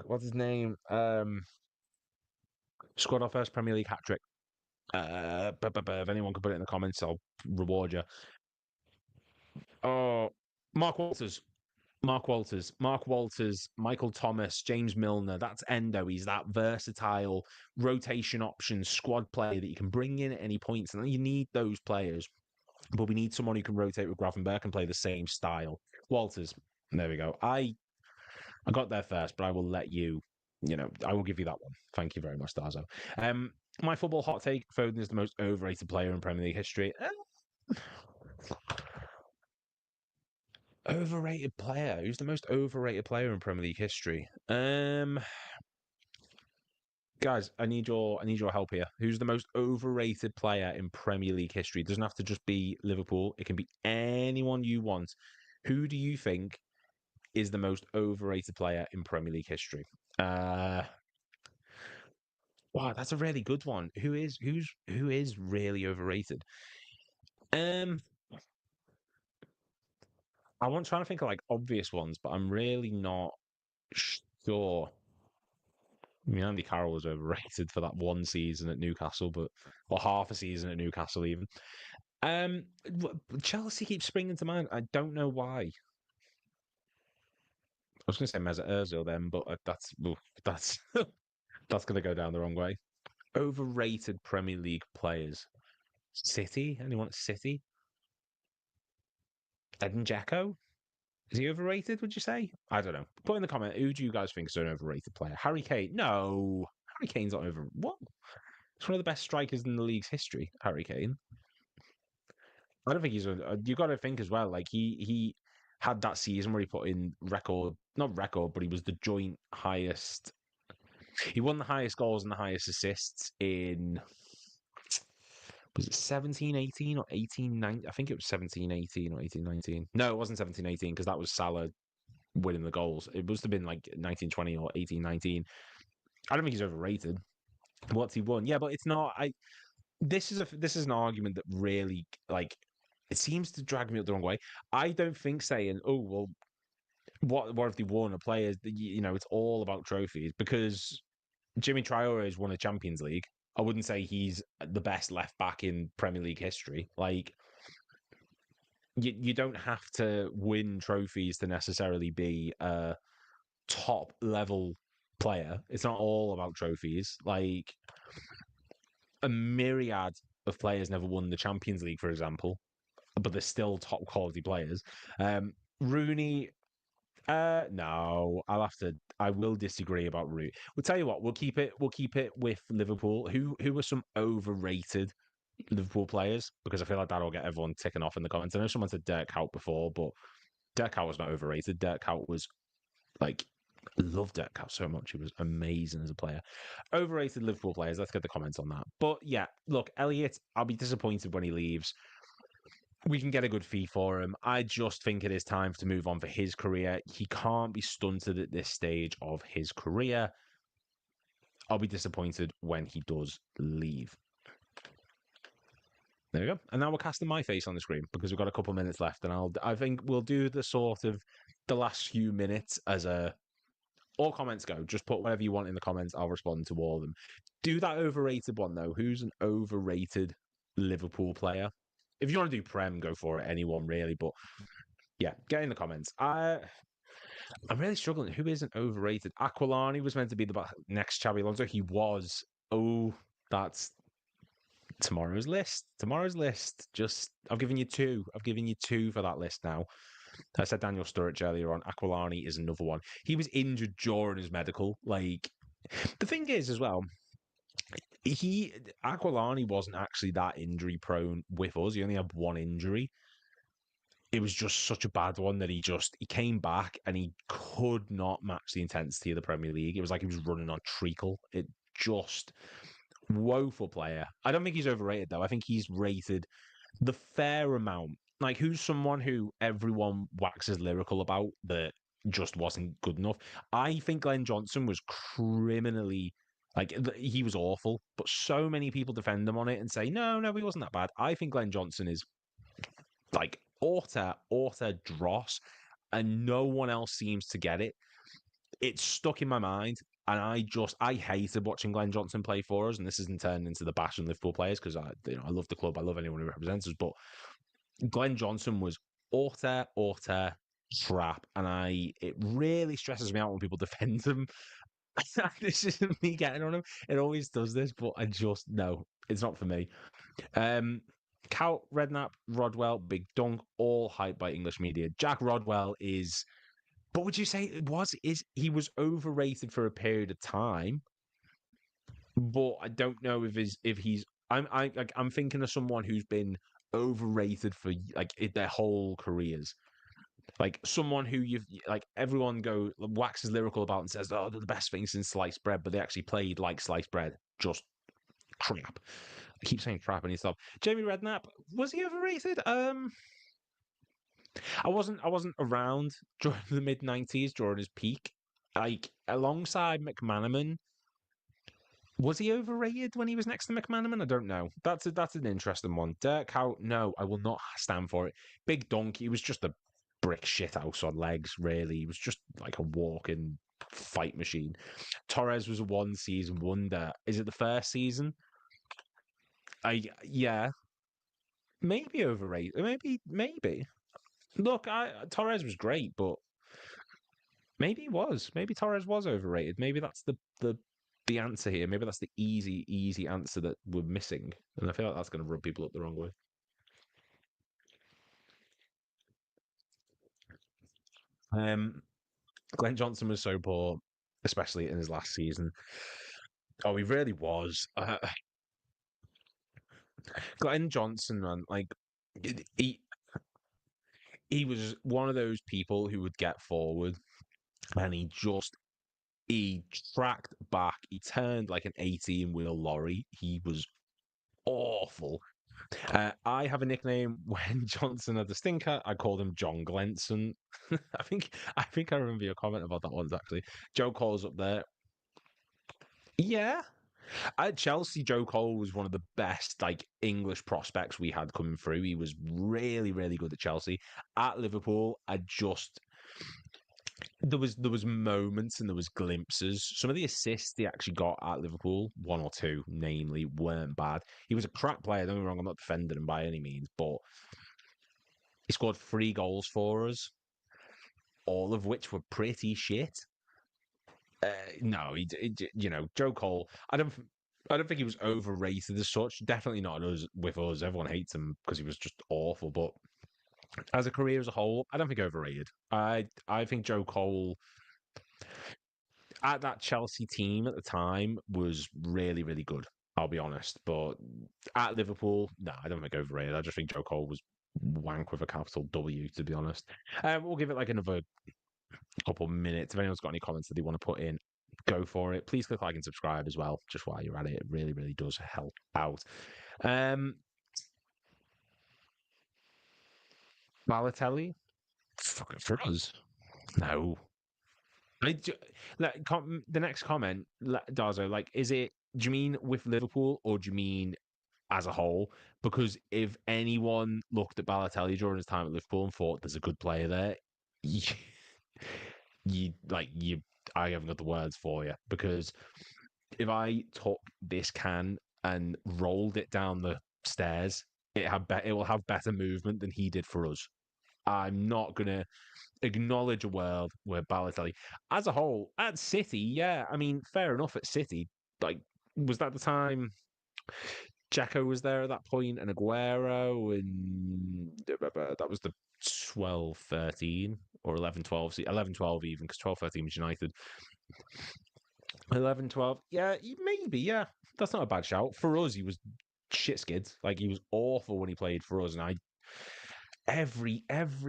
what's his name? Scored our first Premier League hat trick. If anyone could put it in the comments, I'll reward you. Oh, Mark Walters. Mark Walters, Michael Thomas, James Milner. That's Endo. He's that versatile rotation option squad player that you can bring in at any points. And you need those players. But we need someone who can rotate with Gravenberg and play the same style. Walters. There we go. I got there first, but I will let you, I will give you that one. Thank you very much, Darzo. My football hot take, Foden is the most overrated player in Premier League history. Overrated player? Who's the most overrated player in Premier League history? Guys, I need your help here. Who's the most overrated player in Premier League history? It doesn't have to just be Liverpool. It can be anyone you want. Who do you think is the most overrated player in Premier League history? Wow, that's a really good one. Who is really overrated? I'm trying to think of obvious ones, but I'm really not sure. I mean, Andy Carroll was overrated for that one season at Newcastle, or half a season at Newcastle even. Chelsea keeps springing to mind. I don't know why. I was going to say Mesut Ozil then, but that's that's going to go down the wrong way. Overrated Premier League players. City? Anyone at City? Edin Dzeko? Is he overrated, would you say? I don't know. Put in the comment, who do you guys think is an overrated player? Harry Kane? No. Harry Kane's not over. What? He's one of the best strikers in the league's history, Harry Kane. I don't think he's. You got to think as well. He had that season where he put in not record, but he was the joint highest. He won the highest goals and the highest assists in. Was it 17-18 or 18-19? I think it was 17-18 or 18-19. No, it wasn't 17-18 because that was Salah winning the goals. It must have been like 1920 or 1819. I don't think he's overrated. What's he won? Yeah, but it's not. This is an argument that really like it seems to drag me up the wrong way. I don't think saying, "Oh well, what have they won?" A players, it's all about trophies because Jimmy Traore has won a Champions League. I wouldn't say he's the best left back in Premier League history. Like you don't have to win trophies to necessarily be a top level player. It's not all about trophies. Like a myriad of players never won the Champions League, for example, but they're still top quality players. Rooney, no, I will disagree about Rooney. We'll tell you what, we'll keep it with Liverpool. Who are some overrated Liverpool players? Because I feel like that'll get everyone ticking off in the comments. I know someone said Dirk Kuyt before, but Dirk Kuyt was not overrated. Dirk Kuyt was like, I love Dirk Kuyt so much. He was amazing as a player. Overrated Liverpool players. Let's get the comments on that. But yeah, look, Elliott, I'll be disappointed when he leaves. We can get a good fee for him. I just think it is time to move on for his career. He can't be stunted at this stage of his career. I'll be disappointed when he does leave. There we go. And now we're casting my face on the screen because we've got a couple of minutes left, and I think we'll do the sort of the last few minutes as a all comments go. Just put whatever you want in the comments. I'll respond to all of them. Do that overrated one though. Who's an overrated Liverpool player? If you want to do Prem, go for it. Anyone really, but yeah, get in the comments. I'm really struggling. Who isn't overrated? Aquilani was meant to be the next Xabi Alonso. He was. Oh, that's tomorrow's list. Tomorrow's list. Just I've given you two. I've given you two for that list now. I said Daniel Sturridge earlier on. Aquilani is another one. He was injured during his medical. Like the thing is, as well, Aquilani wasn't actually that injury prone with us. He only had one injury. It was just such a bad one that he came back and he could not match the intensity of the Premier League. It was like he was running on treacle. It just woeful player. I don't think he's overrated though. I think he's rated the fair amount. Like who's someone who everyone waxes lyrical about that just wasn't good enough? I think Glenn Johnson was criminally like he was awful, but so many people defend him on it and say no, he wasn't that bad. I think Glenn Johnson is like utter dross, and no one else seems to get it. It's stuck in my mind, and I hated watching Glenn Johnson play for us, and this isn't turned into the bash on Liverpool players because I love the club, I love anyone who represents us, but Glenn Johnson was utter crap, and it really stresses me out when people defend him. This isn't me getting on him. It always does this, but I just no, it's not for me. Cow, Redknapp, Rodwell, Big Dunk, all hyped by English media. Jack Rodwell is, but would you say he was overrated for a period of time? But I don't know if he's. I'm thinking of someone who's been overrated for like their whole careers. Like someone who everyone waxes lyrical about and says, "Oh, they're the best thing since sliced bread," but they actually played like sliced bread, just crap. I keep saying crap and he stop. Jamie Redknapp, was he overrated? I wasn't around during the mid-90s during his peak. Like alongside McManaman, was he overrated when he was next to McManaman? I don't know. That's an interesting one. Dirk Kuyt, no, I will not stand for it. Big Dunk, he was just a brick shithouse on legs, really. He was just like a walking fight machine. Torres was a one-season wonder. Is it the first season? Yeah, maybe overrated. Maybe. Look, Torres was great, but maybe he was. Maybe Torres was overrated. Maybe that's the answer here. Maybe that's the easy answer that we're missing. And I feel like that's going to rub people up the wrong way. Glenn Johnson was so poor, especially in his last season. Oh, he really was. Glenn Johnson, man, like he he was one of those people who would get forward and he tracked back. He turned like an 18-wheel lorry. He was awful. I have a nickname when Johnson had the stinker. I called him John Glenson. I think I remember your comment about that once actually. Joe Cole's up there. Yeah. At Chelsea, Joe Cole was one of the best like English prospects we had coming through. He was really, really good at Chelsea. At Liverpool, I just there was moments and there was glimpses. Some of the assists he actually got at Liverpool, one or two, namely, weren't bad. He was a crap player. Don't get me wrong. I'm not defending him by any means, but he scored 3 goals for us, all of which were pretty shit. No, Joe Cole. I don't think he was overrated as such. Definitely not us with us. Everyone hates him because he was just awful. But as a career as a whole, I don't think overrated. I think Joe Cole at that Chelsea team at the time was really, really good. I'll be honest. But at Liverpool, no, I don't think overrated. I just think Joe Cole was wank with a capital W, to be honest. We'll give it like another couple minutes. If anyone's got any comments that they want to put in, go for it. Please click like and subscribe as well, just while you're at it. It really, really does help out. Balotelli, fucking for us. No. The next comment, Darzo, like, is it, do you mean with Liverpool or do you mean as a whole? Because if anyone looked at Balotelli during his time at Liverpool and thought there's a good player there, you, you I haven't got the words for you. Because if I took this can and rolled it down the stairs, it will have better movement than he did for us. I'm not gonna acknowledge a world where Balotelli, as a whole, at City, yeah, I mean, fair enough at City. Like, was that the time Jacko was there at that point and Aguero and that was the 12-13 or 11-12, 11-12 even, because 12-13 was United. 11-12, yeah, maybe, yeah. That's not a bad shout. For us, he was shit skids. Like, he was awful when he played for us, and every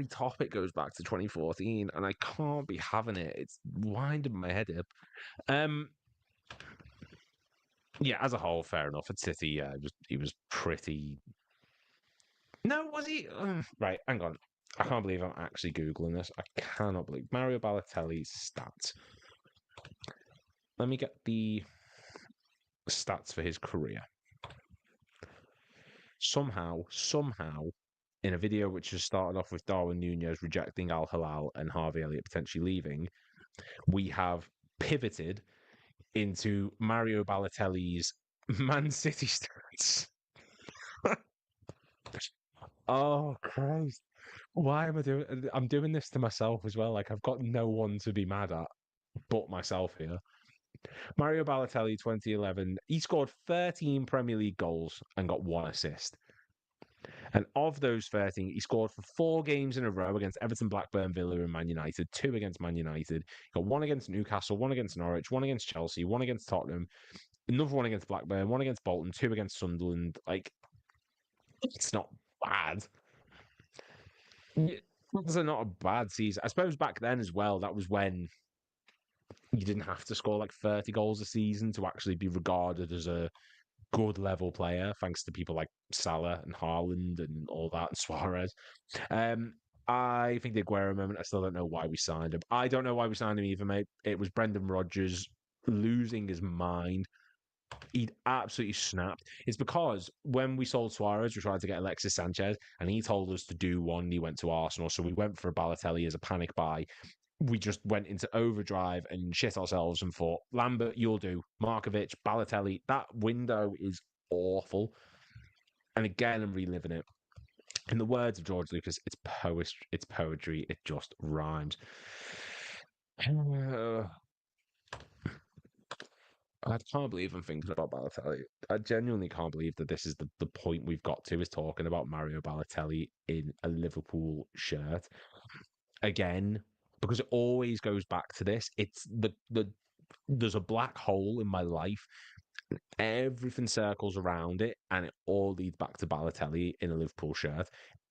topic goes back to 2014, and I can't be having it. It's winding my head up. Yeah, as a whole, fair enough. At City, yeah, he was pretty. No, was he? Right, hang on. I can't believe I'm actually googling this. I cannot believe Mario Balotelli's stats. Let me get the stats for his career. Somehow, in a video which has started off with Darwin Nunez rejecting Al-Hilal and Harvey Elliott potentially leaving, we have pivoted into Mario Balotelli's Man City stats. Oh Christ! Why am I doing? I'm doing this to myself as well. Like, I've got no one to be mad at but myself here. Mario Balotelli, 2011. He scored 13 Premier League goals and got 1 assist. And of those 13, he scored for 4 games in a row against Everton, Blackburn, Villa, and Man United, 2 against Man United. He got 1 against Newcastle, 1 against Norwich, 1 against Chelsea, 1 against Tottenham, another 1 against Blackburn, 1 against Bolton, 2 against Sunderland. Like, it's not bad. It's not a bad season. I suppose back then as well, that was when you didn't have to score like 30 goals a season to actually be regarded as a good level player, thanks to people like Salah and Haaland and all that, and Suarez. I think the Aguero moment, I still don't know why we signed him. I don't know why we signed him either, mate. It was Brendan Rodgers losing his mind. He'd absolutely snapped. It's because when we sold Suarez, we tried to get Alexis Sanchez, and he told us to do one. And he went to Arsenal, so we went for a Balotelli as a panic buy. We just went into overdrive and shit ourselves and thought, Lambert, you'll do. Markovic, Balotelli, that window is awful. And again, I'm reliving it. In the words of George Lucas, it's poetry. It just rhymes. I can't believe I'm thinking about Balotelli. I genuinely can't believe that this is the point we've got to, is talking about Mario Balotelli in a Liverpool shirt. Again, because it always goes back to this. It's there's a black hole in my life. Everything circles around it, and it all leads back to Balotelli in a Liverpool shirt.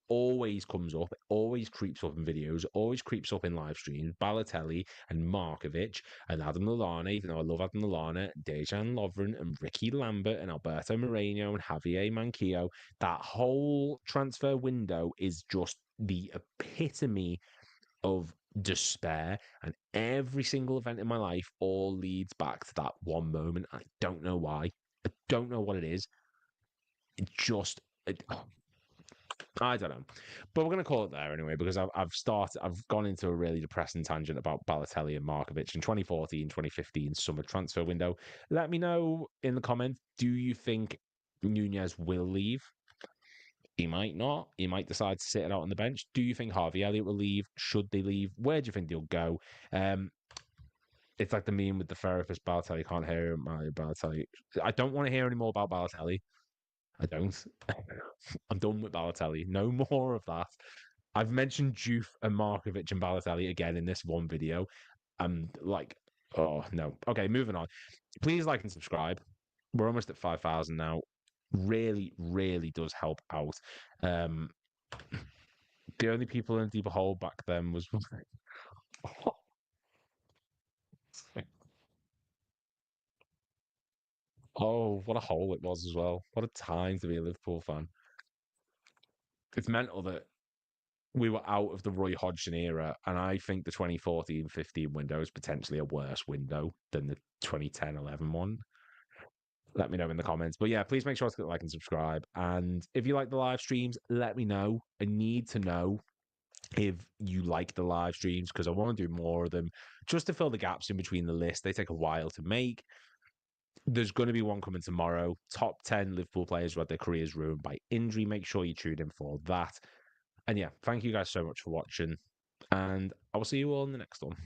always comes up, it always creeps up in videos, it always creeps up in live streams. Balotelli and Markovic and Adam Lallana, even though I love Adam Lallana, Dejan Lovren and Ricky Lambert and Alberto Moreno and Javier Manquillo. That whole transfer window is just the epitome of despair, and every single event in my life all leads back to that one moment. I don't know why. I don't know what it is. It just I don't know, but we're going to call it there anyway because I've gone into a really depressing tangent about Balotelli and Markovic in 2014, 2015 summer transfer window. Let me know in the comments. Do you think Nunez will leave? He might not. He might decide to sit it out on the bench. Do you think Harvey Elliott will leave? Should they leave? Where do you think they'll go? Um, it's like the meme with the therapist Balotelli can't hear my Balotelli. I don't want to hear any more about Balotelli. I don't. I'm done with Balotelli. No more of that. I've mentioned Juve and Markovic and Balotelli again in this one video. I'm like, oh no. Okay, moving on. Please like and subscribe. We're almost at 5,000 now. Really, really does help out. The only people in a deeper hole back then was. Oh, what a hole it was as well. What a time to be a Liverpool fan. It's mental that we were out of the Roy Hodgson era, and I think the 2014-15 window is potentially a worse window than the 2010-11 one. Let me know in the comments. But yeah, please make sure to click like and subscribe. And if you like the live streams, let me know. I need to know if you like the live streams because I want to do more of them just to fill the gaps in between the list. They take a while to make. There's going to be one coming tomorrow. Top 10 Liverpool players who had their careers ruined by injury. Make sure you tune in for that. And yeah, thank you guys so much for watching. And I will see you all in the next one.